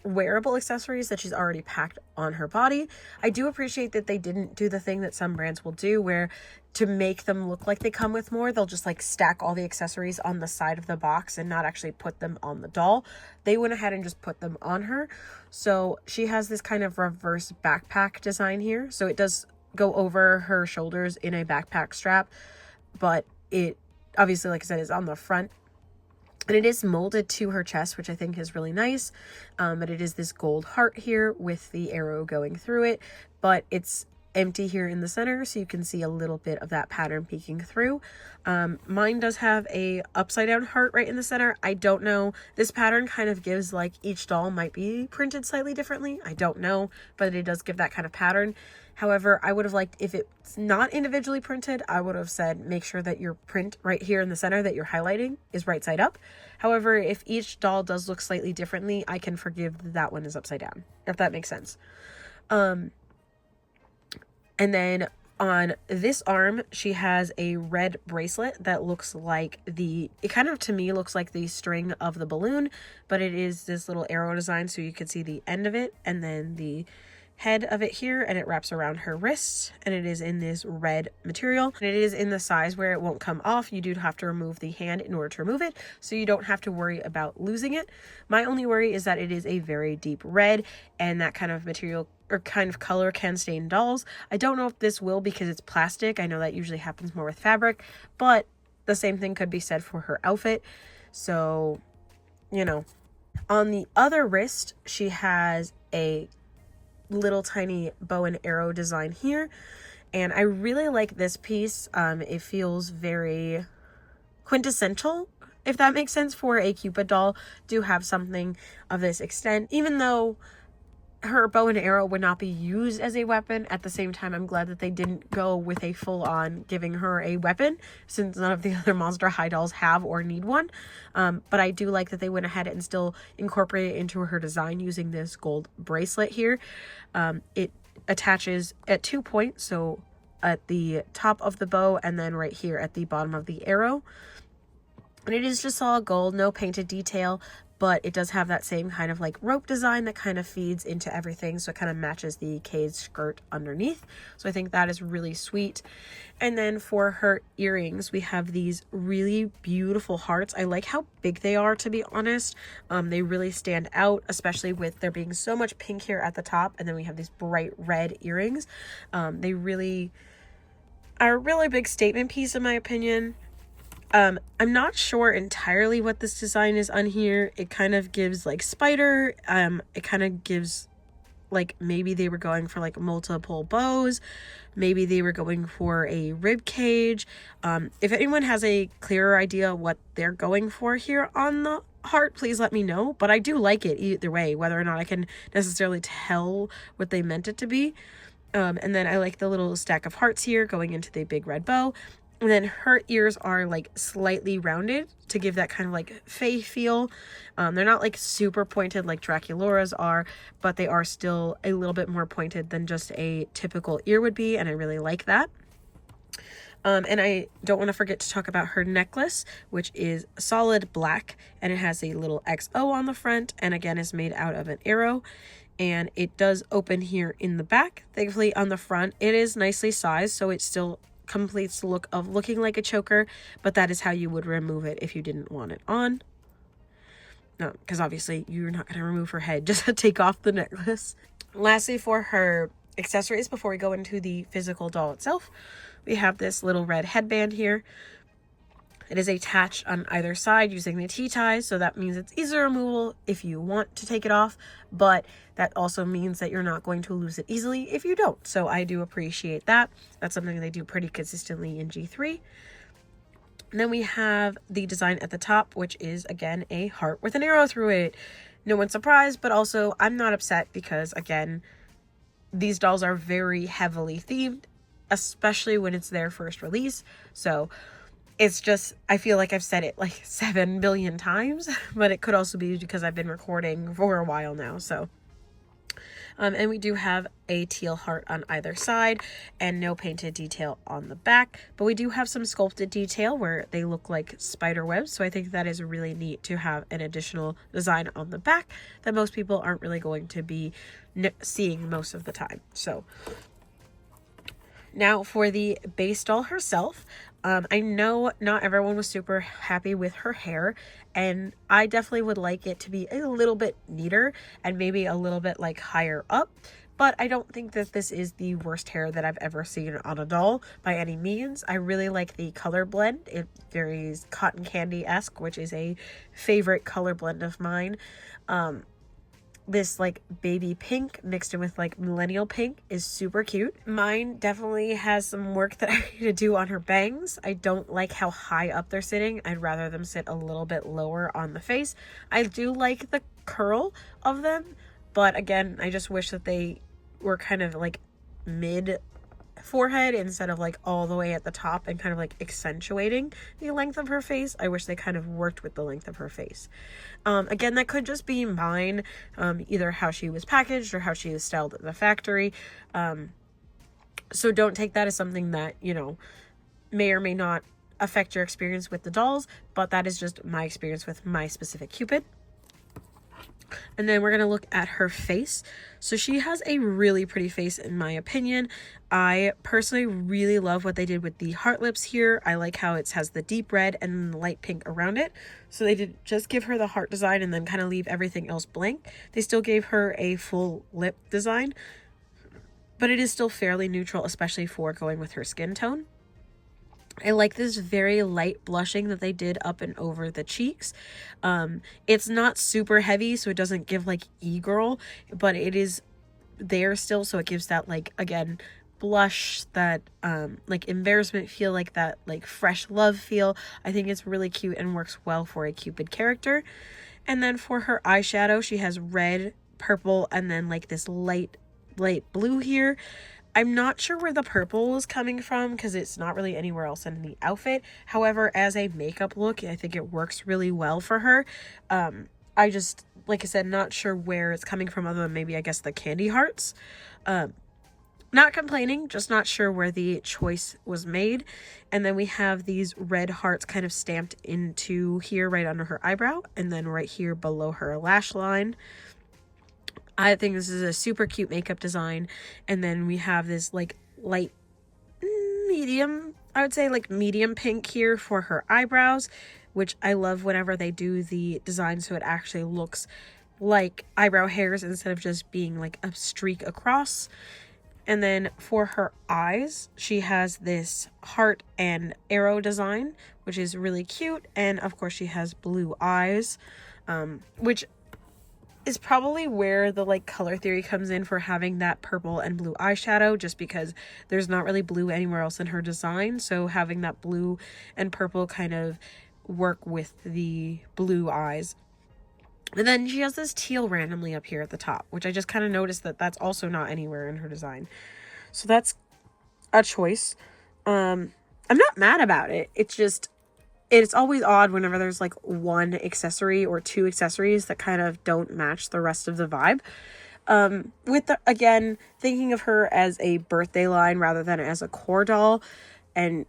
wearable accessories that she's already packed on her body. I do appreciate that they didn't do the thing that some brands will do, where to make them look like they come with more, they'll just like stack all the accessories on the side of the box and not actually put them on the doll. They went ahead and just put them on her. So she has this kind of reverse backpack design here. So it does go over her shoulders in a backpack strap, but it obviously, like I said, is on the front. And it is molded to her chest, which I think is really nice. But it is this gold heart here with the arrow going through it. But it's empty here in the center, so you can see a little bit of that pattern peeking through. Mine does have a upside down heart right in the center. I don't know. This pattern kind of gives like each doll might be printed slightly differently. I don't know, but it does give that kind of pattern. However, I would have liked if it's not individually printed, I would have said make sure that your print right here in the center that you're highlighting is right side up. However, if each doll does look slightly differently, I can forgive that one is upside down, if that makes sense. And then on this arm, she has a red bracelet that looks like it kind of to me looks like the string of the balloon, but it is this little arrow design, so you can see the end of it and then the head of it here, and it wraps around her wrist, and it is in this red material, and it is in the size where it won't come off. You do have to remove the hand in order to remove it, so you don't have to worry about losing it. My only worry is that it is a very deep red, and that kind of material or kind of color can stain dolls. I don't know if this will because it's plastic. I know that usually happens more with fabric, but the same thing could be said for her outfit. So, you know. On the other wrist, she has a little tiny bow and arrow design here, and I really like this piece. It feels very quintessential, if that makes sense, for a Cupid doll to have something of this extent, even though her bow and arrow would not be used as a weapon. At the same time, I'm glad that they didn't go with a full-on giving her a weapon, since none of the other Monster High dolls have or need one. But I do like that they went ahead and still incorporated it into her design using this gold bracelet here. It attaches at 2 points, so at the top of the bow and then right here at the bottom of the arrow. And it is just all gold, no painted detail, but it does have that same kind of like rope design that kind of feeds into everything, so it kind of matches the cage skirt underneath. So I think that is really sweet. And then for her earrings, we have these really beautiful hearts. I like how big they are, to be honest. They really stand out, especially with there being so much pink here at the top, and then we have these bright red earrings. They really are a really big statement piece in my opinion. I'm not sure entirely what this design is on here. It kind of gives like spider. It kind of gives like maybe they were going for like multiple bows. Maybe they were going for a rib cage. If anyone has a clearer idea what they're going for here on the heart, please let me know. But I do like it either way, whether or not I can necessarily tell what they meant it to be. And then I like the little stack of hearts here going into the big red bow. And then her ears are like slightly rounded to give that kind of like fae feel. They're not like super pointed like Draculaura's are, but they are still a little bit more pointed than just a typical ear would be. And I really like that. And I don't want to forget to talk about her necklace, which is solid black, and it has a little XO on the front, and again is made out of an arrow. And it does open here in the back. Thankfully on the front, it is nicely sized, so it still completes the look of looking like a choker, but that is how you would remove it if you didn't want it on. No, because obviously you're not going to remove her head just to take off the necklace. Lastly, for her accessories, before we go into the physical doll itself, we have this little red headband here. It is attached on either side using the T-ties, so that means it's easy removal if you want to take it off, but that also means that you're not going to lose it easily if you don't. So I do appreciate that. That's something they do pretty consistently in G3. And then we have the design at the top, which is, again, a heart with an arrow through it. No one's surprised, but also I'm not upset because, again, these dolls are very heavily themed, especially when it's their first release. So it's just, I feel like I've said it like 7 billion times, but it could also be because I've been recording for a while now. So And we do have a teal heart on either side and no painted detail on the back, but we do have some sculpted detail where they look like spider webs. So I think that is really neat to have an additional design on the back that most people aren't really going to be seeing most of the time. So now for the base doll herself, I know not everyone was super happy with her hair, and I definitely would like it to be a little bit neater and maybe a little bit like higher up. But I don't think that this is the worst hair that I've ever seen on a doll by any means. I really like the color blend. It varies cotton candy-esque, which is a favorite color blend of mine. This like baby pink mixed in with like millennial pink is super cute. Mine definitely has some work that I need to do on her bangs. I don't like how high up they're sitting. I'd rather them sit a little bit lower on the face. I do like the curl of them, but again, I just wish that they were kind of like mid forehead instead of like all the way at the top and kind of like accentuating the length of her face. I wish they kind of worked with the length of her face. Again, that could just be mine, either how she was packaged or how she was styled at the factory. So don't take that as something that, you know, may or may not affect your experience with the dolls, but that is just my experience with my specific Cupid. And then we're going to look at her face. So she has a really pretty face in my opinion. I personally really love what they did with the heart lips here. I like how it has the deep red and the light pink around it. So they did just give her the heart design and then kind of leave everything else blank. They still gave her a full lip design, but it is still fairly neutral, especially for going with her skin tone. I like this very light blushing that they did up and over the cheeks. It's not super heavy, so it doesn't give like e-girl, but it is there still, so it gives that like, again, blush, that like embarrassment feel, like that like fresh love feel. I think it's really cute and works well for a Cupid character. And then for her eyeshadow, she has red, purple, and then like this light blue here. I'm not sure where the purple is coming from because it's not really anywhere else in the outfit. However, as a makeup look, I think it works really well for her. I just, like I said, not sure where it's coming from other than maybe, I guess, the candy hearts. Not complaining, just not sure where the choice was made. And then we have these red hearts kind of stamped into here right under her eyebrow and then right here below her lash line. I think this is a super cute makeup design. And then we have this like light medium, I would say like medium pink here for her eyebrows, which I love whenever they do the design so it actually looks like eyebrow hairs instead of just being like a streak across. And then for her eyes, she has this heart and arrow design, which is really cute. And of course she has blue eyes, which is probably where the like color theory comes in for having that purple and blue eyeshadow, just because there's not really blue anywhere else in her design. So having that blue and purple kind of work with the blue eyes. And then she has this teal randomly up here at the top, which I just kind of noticed that that's also not anywhere in her design. So that's a choice. I'm not mad about it. It's always odd whenever there's like one accessory or two accessories that kind of don't match the rest of the vibe. Again, thinking of her as a birthday line rather than as a core doll. And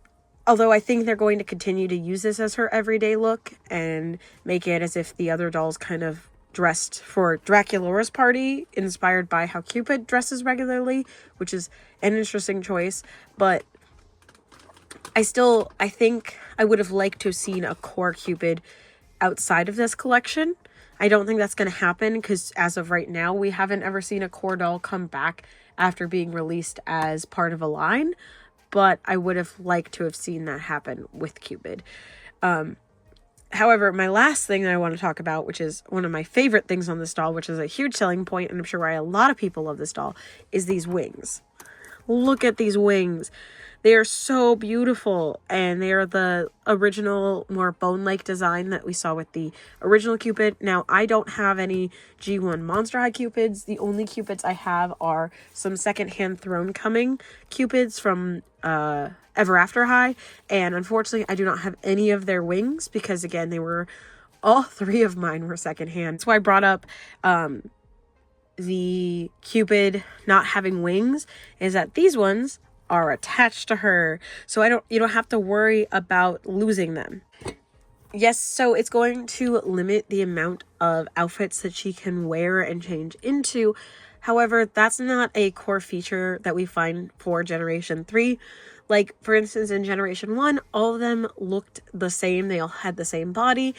although I think they're going to continue to use this as her everyday look and make it as if the other dolls kind of dressed for Draculaura's party, inspired by how Cupid dresses regularly, which is an interesting choice. But I think I would have liked to have seen a core Cupid outside of this collection. I don't think that's going to happen because as of right now, we haven't ever seen a core doll come back after being released as part of a line. But I would have liked to have seen that happen with Cupid. However, my last thing that I want to talk about, which is one of my favorite things on this doll, which is a huge selling point, and I'm sure why a lot of people love this doll, is these wings. Look at these wings. They are so beautiful, and they are the original, more bone-like design that we saw with the original Cupid. Now, I don't have any G1 Monster High Cupids. The only Cupids I have are some secondhand Throne Coming Cupids from Ever After High, and unfortunately, I do not have any of their wings because, again, all three of mine were secondhand. That's why I brought up the Cupid not having wings is that these ones are attached to her. So you don't have to worry about losing them. Yes, so it's going to limit the amount of outfits that she can wear and change into. However, that's not a core feature that we find for Generation 3. Like, for instance, in Generation 1, all of them looked the same. They all had the same body,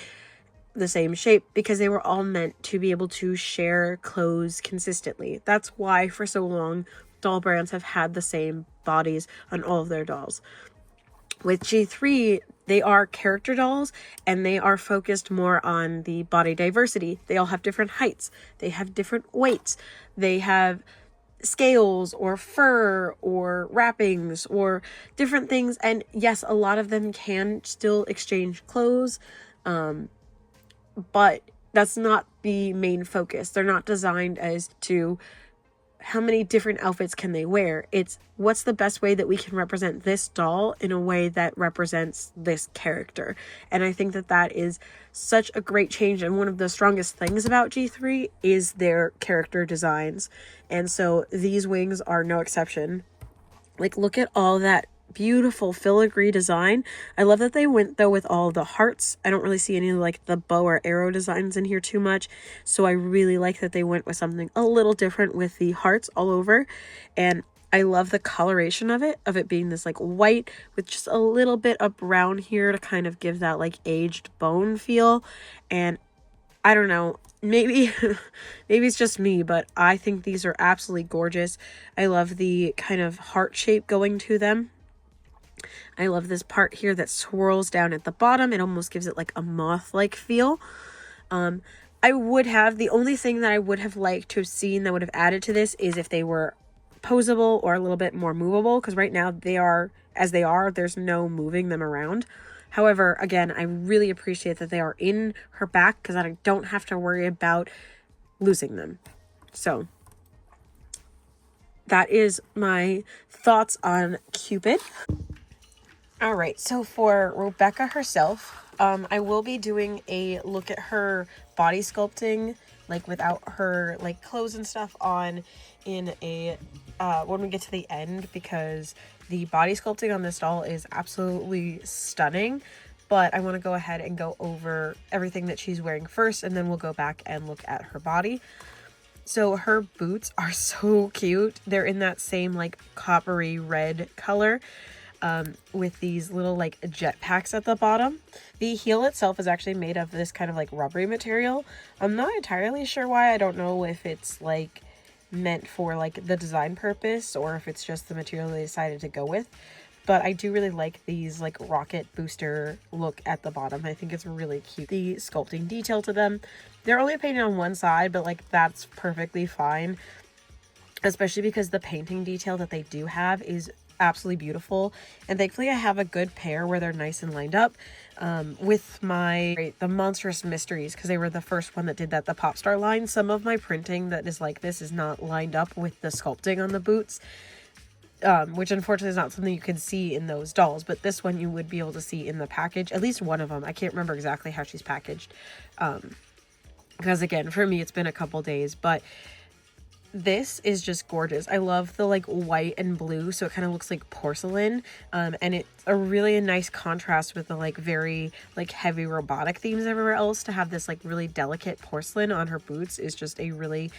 the same shape, because they were all meant to be able to share clothes consistently. That's why, for so long, doll brands have had the same bodies on all of their dolls. With G3, they are character dolls and they are focused more on the body diversity. They all have different heights. They have different weights. They have scales or fur or wrappings or different things. And yes, a lot of them can still exchange clothes, but that's not the main focus. They're not designed as to how many different outfits can they wear. It's what's the best way that we can represent this doll in a way that represents this character. And I think that that is such a great change. And one of the strongest things about G3 is their character designs. And so these wings are no exception. Like, look at all that beautiful filigree design. I love that they went though with all the hearts. I don't really see any like the bow or arrow designs in here too much, so I really like that they went with something a little different with the hearts all over. And I love the coloration of it being this like white with just a little bit of brown here to kind of give that like aged bone feel. And I don't know, maybe it's just me, but I think these are absolutely gorgeous. I love the kind of heart shape going to them. I love this part here that swirls down at the bottom. It almost gives it like a moth-like feel. The only thing that I would have liked to have seen that would have added to this is if they were posable or a little bit more movable, because right now they are as they are. There's no moving them around. However, again, I really appreciate that they are in her back because I don't have to worry about losing them. So that is my thoughts on Cupid. All right, so for Robecca herself, I will be doing a look at her body sculpting, like without her like clothes and stuff on, in a when we get to the end, because the body sculpting on this doll is absolutely stunning. But I want to go ahead and go over everything that she's wearing first, and then we'll go back and look at her body. So her boots are so cute. They're in that same like coppery red color. With these little like jet packs at the bottom. The heel itself is actually made of this kind of like rubbery material. I'm not entirely sure why. I don't know if it's like meant for like the design purpose or if it's just the material they decided to go with. But I do really like these like rocket booster look at the bottom. I think it's really cute. The sculpting detail to them. They're only painted on one side, but like that's perfectly fine. Especially because the painting detail that they do have is absolutely beautiful, and thankfully I have a good pair where they're nice and lined up with the Monstrous Mysteries, because they were the first one that did that, the Popstar line. Some of my printing that is like this is not lined up with the sculpting on the boots, which unfortunately is not something you can see in those dolls, but this one you would be able to see in the package, at least one of them. I can't remember exactly how she's packaged, because again, for me it's been a couple days, but this is just gorgeous. I love the like white and blue, so it kind of looks like porcelain, and it's a really nice contrast with the like very like heavy robotic themes everywhere else. To have this like really delicate porcelain on her boots is just a really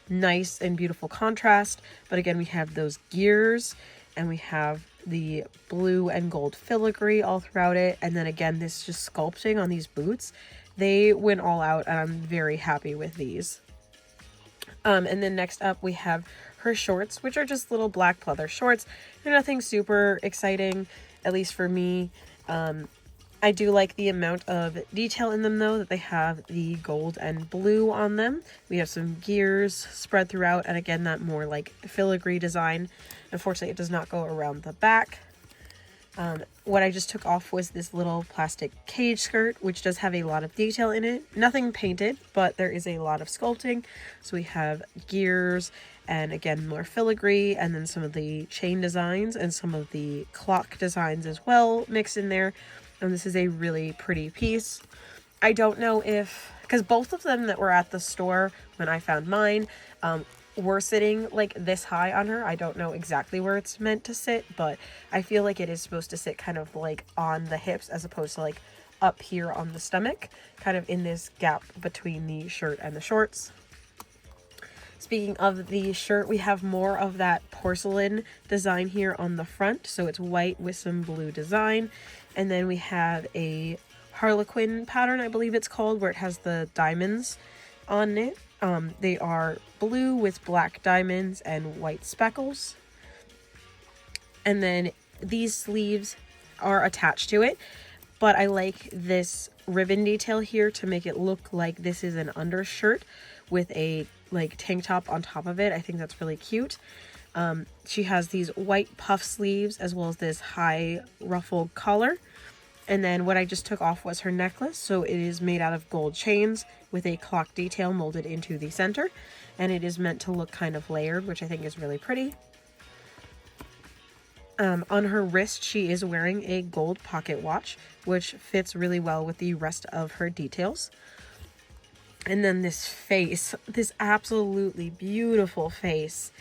nice and beautiful contrast. But again, we have those gears and we have the blue and gold filigree all throughout it, and then again this just sculpting on these boots. They went all out, and I'm very happy with these. And then next up we have her shorts, which are just little black pleather shorts. They're nothing super exciting, at least for me. I do like the amount of detail in them though, that they have the gold and blue on them. We have some gears spread throughout, and again that more like filigree design. Unfortunately it does not go around the back. What I just took off was this little plastic cage skirt, which does have a lot of detail in it. Nothing painted, but there is a lot of sculpting. So we have gears, and again more filigree, and then some of the chain designs and some of the clock designs as well mixed in there. And this is a really pretty piece. I don't know if, because both of them that were at the store when I found mine were sitting like this high on her. I don't know exactly where it's meant to sit, but I feel like it is supposed to sit kind of like on the hips as opposed to like up here on the stomach, kind of in this gap between the shirt and the shorts. Speaking of the shirt, we have more of that porcelain design here on the front. So it's white with some blue design. And then we have a Harlequin pattern, I believe it's called, where it has the diamonds on it. They are blue with black diamonds and white speckles. And then these sleeves are attached to it. But I like this ribbon detail here to make it look like this is an undershirt with a like tank top on top of it. I think that's really cute. She has these white puff sleeves as well as this high ruffled collar. And then what I just took off was her necklace. So it is made out of gold chains with a clock detail molded into the center. And it is meant to look kind of layered, which I think is really pretty. On her wrist, she is wearing a gold pocket watch, which fits really well with the rest of her details. And then this face, this absolutely beautiful face.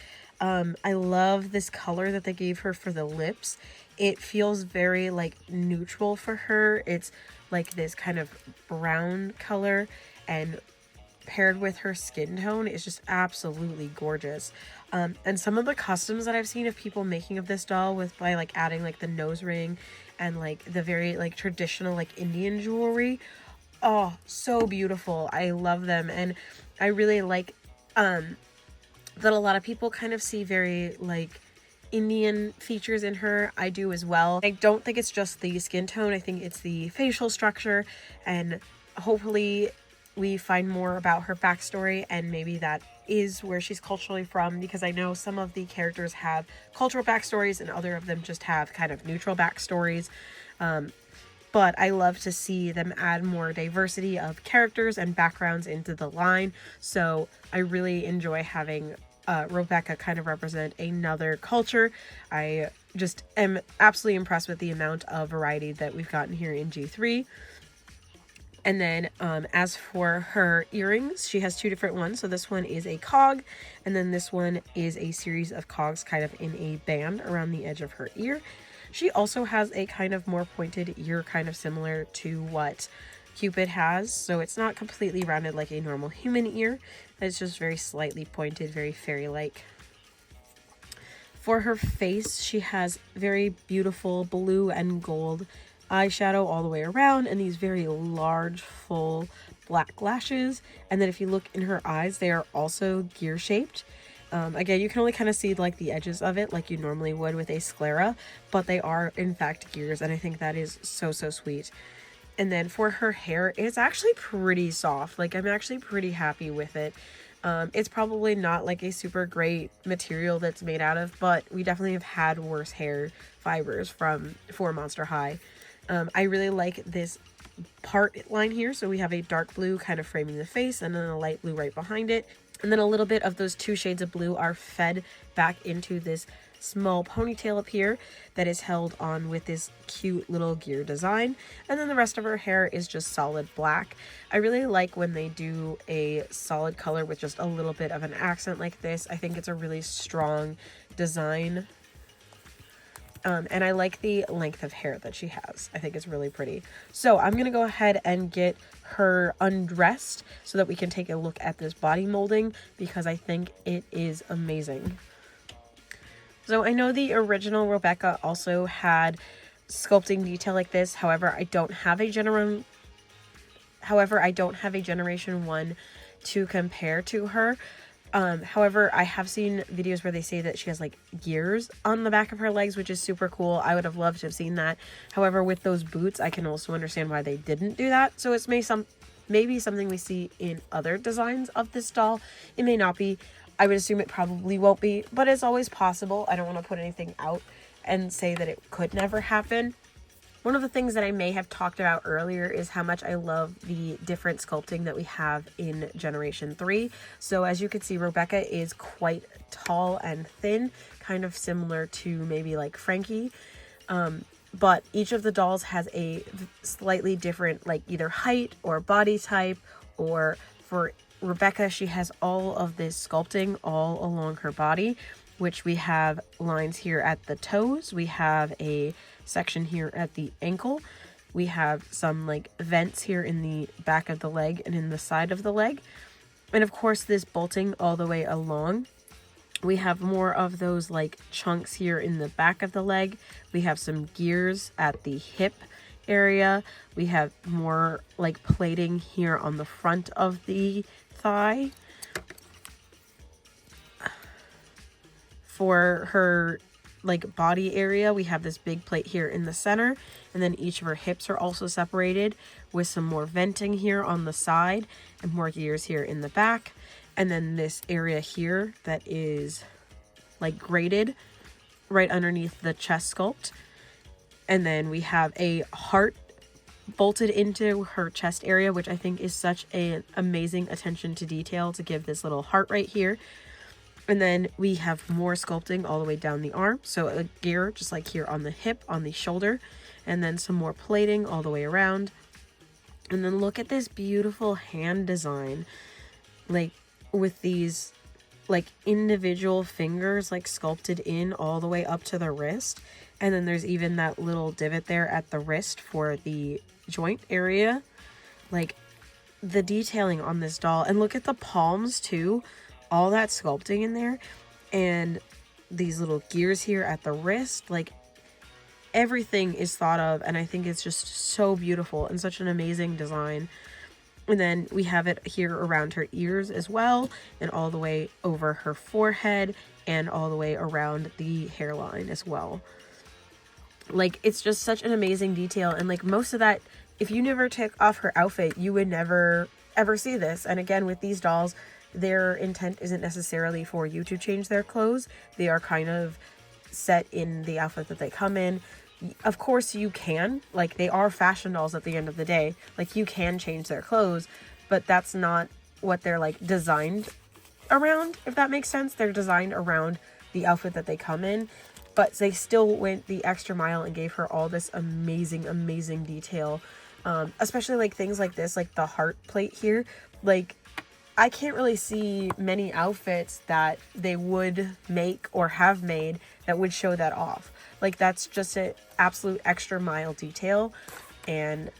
I love this color that they gave her for the lips. It feels very like neutral for her. It's like this kind of brown color, and paired with her skin tone is just absolutely gorgeous. And some of the customs that I've seen of people making of this doll by like adding like the nose ring and like the very like traditional like Indian jewelry. Oh, so beautiful. I love them. And I really like that a lot of people kind of see very like Indian features in her. I do as well. I don't think it's just the skin tone. I think it's the facial structure, and hopefully we find more about her backstory, and maybe that is where she's culturally from, because I know some of the characters have cultural backstories and other of them just have kind of neutral backstories. But I love to see them add more diversity of characters and backgrounds into the line. So I really enjoy having Robecca kind of represent another culture. I just am absolutely impressed with the amount of variety that we've gotten here in G3. And then as for her earrings, she has two different ones. So this one is a cog, and then this one is a series of cogs kind of in a band around the edge of her ear. She also has a kind of more pointed ear, kind of similar to what Cupid has. So it's not completely rounded like a normal human ear. It's just very slightly pointed, very fairy-like. For her face, she has very beautiful blue and gold eyeshadow all the way around, and these very large, full black lashes. And then if you look in her eyes, they are also gear-shaped. Again, you can only kind of see like the edges of it like you normally would with a sclera, but they are in fact gears, and I think that is so sweet. And then for her hair, it's actually pretty soft. Like, I'm actually pretty happy with it. It's probably not like a super great material that's made out of, but we definitely have had worse hair fibers for Monster High. I really like this part line here. So we have a dark blue kind of framing the face, and then a light blue right behind it. And then a little bit of those two shades of blue are fed back into this small ponytail up here that is held on with this cute little gear design. And then the rest of her hair is just solid black. I really like when they do a solid color with just a little bit of an accent like this. I think it's a really strong design. And I like the length of hair that she has. I think it's really pretty. So I'm going to go ahead and get her undressed so that we can take a look at this body molding, because I think it is amazing. So I know the original Robecca also had sculpting detail like this. However, I don't have a Generation 1 to compare to her. However, I have seen videos where they say that she has like gears on the back of her legs, which is super cool. I would have loved to have seen that. However, with those boots, I can also understand why they didn't do that. So it's maybe something we see in other designs of this doll. It may not be. I would assume it probably won't be, but it's always possible. I don't want to put anything out and say that it could never happen. One of the things that I may have talked about earlier is how much I love the different sculpting that we have in Generation 3. So as you can see, Robecca is quite tall and thin, kind of similar to maybe like Frankie. But each of the dolls has a slightly different like either height or body type Or for Rebecca, she has all of this sculpting all along her body, which we have lines here at the toes. We have a section here at the ankle. We have some like vents here in the back of the leg and in the side of the leg. And of course, this bolting all the way along. We have more of those like chunks here in the back of the leg. We have some gears at the hip area. We have more like plating here on the front of the thigh. For her like body area, we have this big plate here in the center, and then each of her hips are also separated with some more venting here on the side and more gears here in the back. And then this area here that is like graded right underneath the chest sculpt. And then we have a heart bolted into her chest area, which I think is such an amazing attention to detail to give this little heart right here. And then we have more sculpting all the way down the arm. So a gear just like here on the hip, on the shoulder, and then some more plating all the way around. And then look at this beautiful hand design, like with these like individual fingers like sculpted in all the way up to the wrist. And then there's even that little divot there at the wrist for the joint area. Like the detailing on this doll, and look at the palms too, all that sculpting in there, and these little gears here at the wrist. Like everything is thought of, and I think it's just so beautiful and such an amazing design. And then we have it here around her ears as well, and all the way over her forehead, and all the way around the hairline as well. Like, it's just such an amazing detail. And like most of that, if you never took off her outfit, you would never ever see this. And again, with these dolls, their intent isn't necessarily for you to change their clothes. They are kind of set in the outfit that they come in. Of course you can, like, they are fashion dolls at the end of the day. Like, you can change their clothes, but that's not what they're like designed around, if that makes sense. They're designed around the outfit that they come in, but they still went the extra mile and gave her all this amazing detail. Especially like things like this, like the heart plate here. Like, I can't really see many outfits that they would make or have made that would show that off. Like, that's just an absolute extra mile detail, and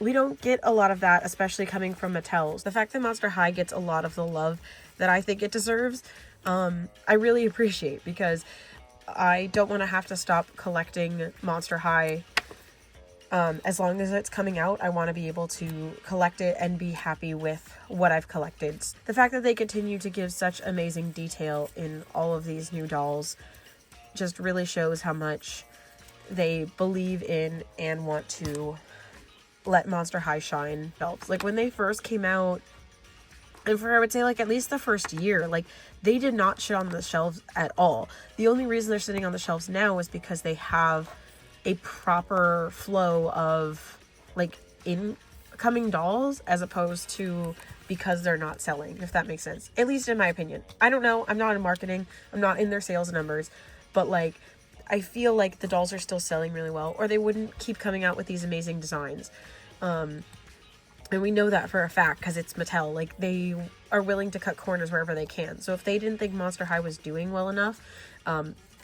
we don't get a lot of that, especially coming from Mattel's. The fact that Monster High gets a lot of the love that I think it deserves, I really appreciate, because I don't want to have to stop collecting Monster High. As long as it's coming out, I want to be able to collect it and be happy with what I've collected. The fact that they continue to give such amazing detail in all of these new dolls just really shows how much they believe in and want to let Monster High shine. Like, when they first came out, and for, I would say, like, at least the first year, like, they did not sit on the shelves at all. The only reason they're sitting on the shelves now is because they have a proper flow of like incoming dolls, as opposed to because they're not selling, if that makes sense. At least in my opinion. I don't know. I'm not in marketing. I'm not in their sales numbers. But like, I feel like the dolls are still selling really well, or they wouldn't keep coming out with these amazing designs. And we know that for a fact because it's Mattel. Like, they are willing to cut corners wherever they can. So if they didn't think Monster High was doing well enough,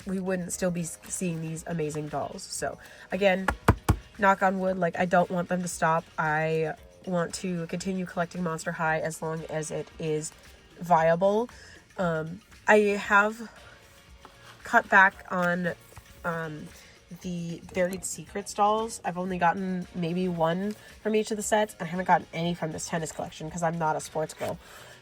we wouldn't still be seeing these amazing dolls. So again, knock on wood, like, I don't want them to stop. I want to continue collecting Monster High as long as it is viable. I have cut back on the Buried Secrets dolls. I've only gotten maybe one from each of the sets. I haven't gotten any from this tennis collection because I'm not a sports girl.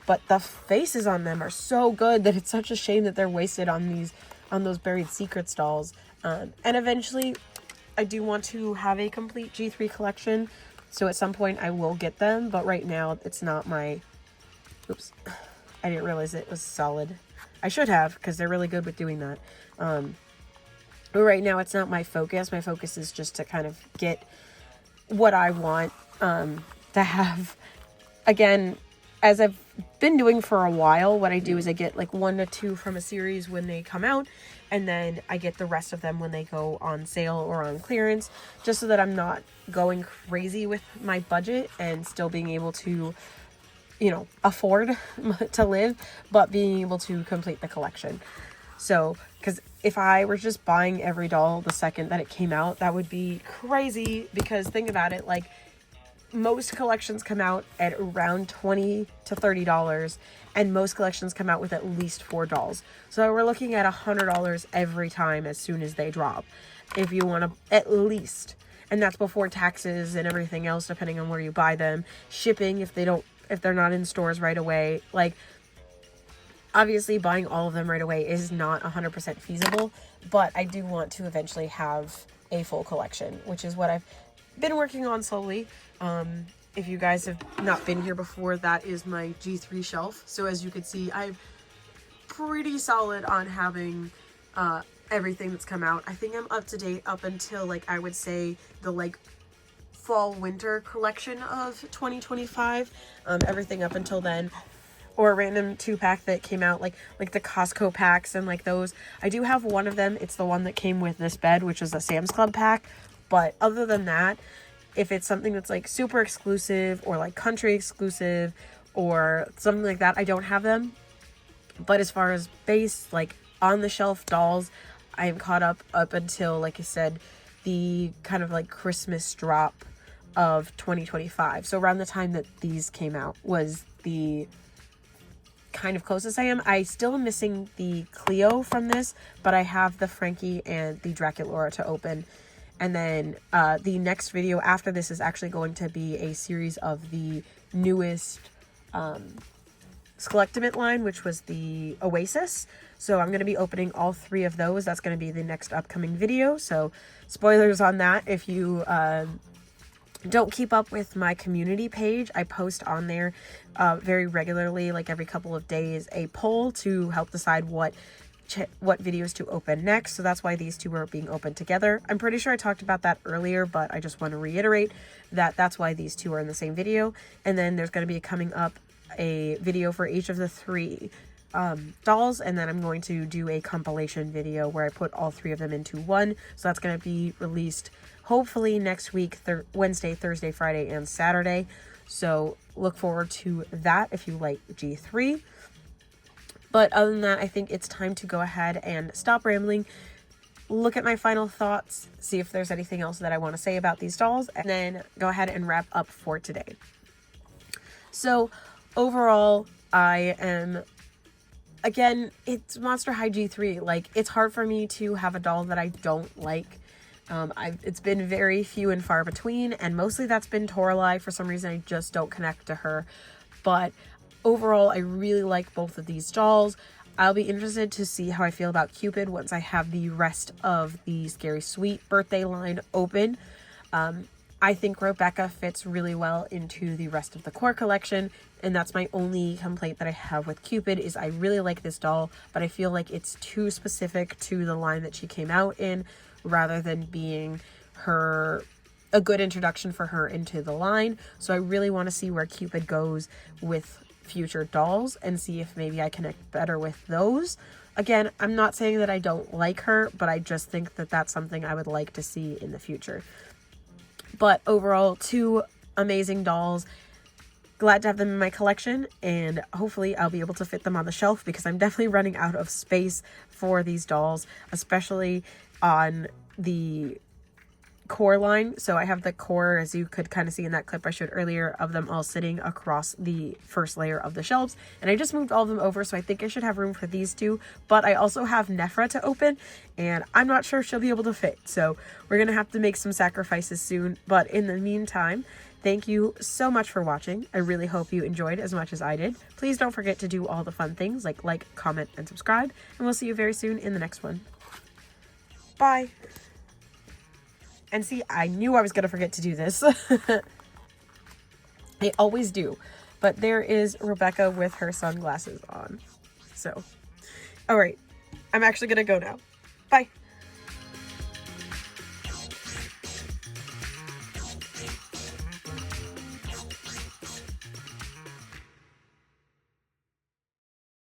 But the faces on them are so good that it's such a shame that they're wasted on those Buried Secrets dolls. And eventually, I do want to have a complete G3 collection. So at some point, I will get them. But right now, it's not my... Oops. I didn't realize it was solid. I should have, because they're really good with doing that. But right now, it's not my focus. My focus is just to kind of get what I want to have. Again, as I've been doing for a while, what I do is I get like 1 to 2 from a series when they come out, and then I get the rest of them when they go on sale or on clearance, just so that I'm not going crazy with my budget and still being able to you know, afford to live, but being able to complete the collection. So, because if I were just buying every doll the second that it came out, that would be crazy. Because think about it, like, most collections come out at around $20 to $30, and most collections come out with at least 4 dolls. So we're looking at $100 every time as soon as they drop, if you want to, at least. And that's before taxes and everything else, depending on where you buy them, shipping if they're not in stores right away. Like, obviously buying all of them right away is not 100% feasible, but I do want to eventually have a full collection, which is what I've been working on slowly. If you guys have not been here before, that is my G3 shelf. So as you can see, I'm pretty solid on having everything that's come out. I think I'm up to date up until, like, I would say the, like, fall winter collection of 2025. Everything up until then, or a random 2-pack that came out, like the Costco packs and like those. I do have one of them. It's the one that came with this bed, which is a Sam's Club pack. But other than that, if it's something that's like super exclusive or like country exclusive or something like that, I don't have them. But as far as base, like on the shelf dolls, I am caught up until, like I said, the kind of like Christmas drop of 2025. So around the time that these came out was the kind of closest I am. I still am missing the Cleo from this, but I have the Frankie and the Draculaura to open. And then the next video after this is actually going to be a series of the newest Selectimate line, which was the Oasis. So I'm going to be opening all 3 of those. That's going to be the next upcoming video. So spoilers on that. If you don't keep up with my community page, I post on there very regularly, like every couple of days, a poll to help decide what videos to open next. So that's why these 2 are being opened together. I'm pretty sure I talked about that earlier, but I just want to reiterate that that's why these 2 are in the same video. And then there's going to be coming up a video for each of the 3 dolls, and then I'm going to do a compilation video where I put all 3 of them into one. So that's going to be released hopefully next week, Wednesday, Thursday, Friday, and Saturday. So look forward to that if you like G3. But other than that, I think it's time to go ahead and stop rambling, look at my final thoughts, see if there's anything else that I want to say about these dolls, and then go ahead and wrap up for today. So overall, I am, again, it's Monster High G3. Like, it's hard for me to have a doll that I don't like. It's been very few and far between, and mostly that's been Toralei. For some reason, I just don't connect to her. But overall, I really like both of these dolls. I'll be interested to see how I feel about Cupid once I have the rest of the Scary Sweet birthday line open. I think Robecca fits really well into the rest of the core collection, and that's my only complaint that I have with Cupid, is I really like this doll, but I feel like it's too specific to the line that she came out in, rather than being a good introduction for her into the line. So I really want to see where Cupid goes with future dolls and see if maybe I connect better with those. Again, I'm not saying that I don't like her, but I just think that that's something I would like to see in the future. But overall, 2 amazing dolls. Glad to have them in my collection, and hopefully I'll be able to fit them on the shelf, because I'm definitely running out of space for these dolls, especially on the core line. So I have the core, as you could kind of see in that clip I showed earlier, of them all sitting across the first layer of the shelves, and I just moved all of them over, so I think I should have room for these 2. But I also have Nefra to open, and I'm not sure she'll be able to fit, so we're gonna have to make some sacrifices soon. But in the meantime, thank you so much for watching. I really hope you enjoyed as much as I did. Please don't forget to do all the fun things like, comment, and subscribe, and we'll see you very soon in the next one. Bye. And see, I knew I was going to forget to do this. I always do. But there is Robecca with her sunglasses on. So, all right. I'm actually going to go now. Bye.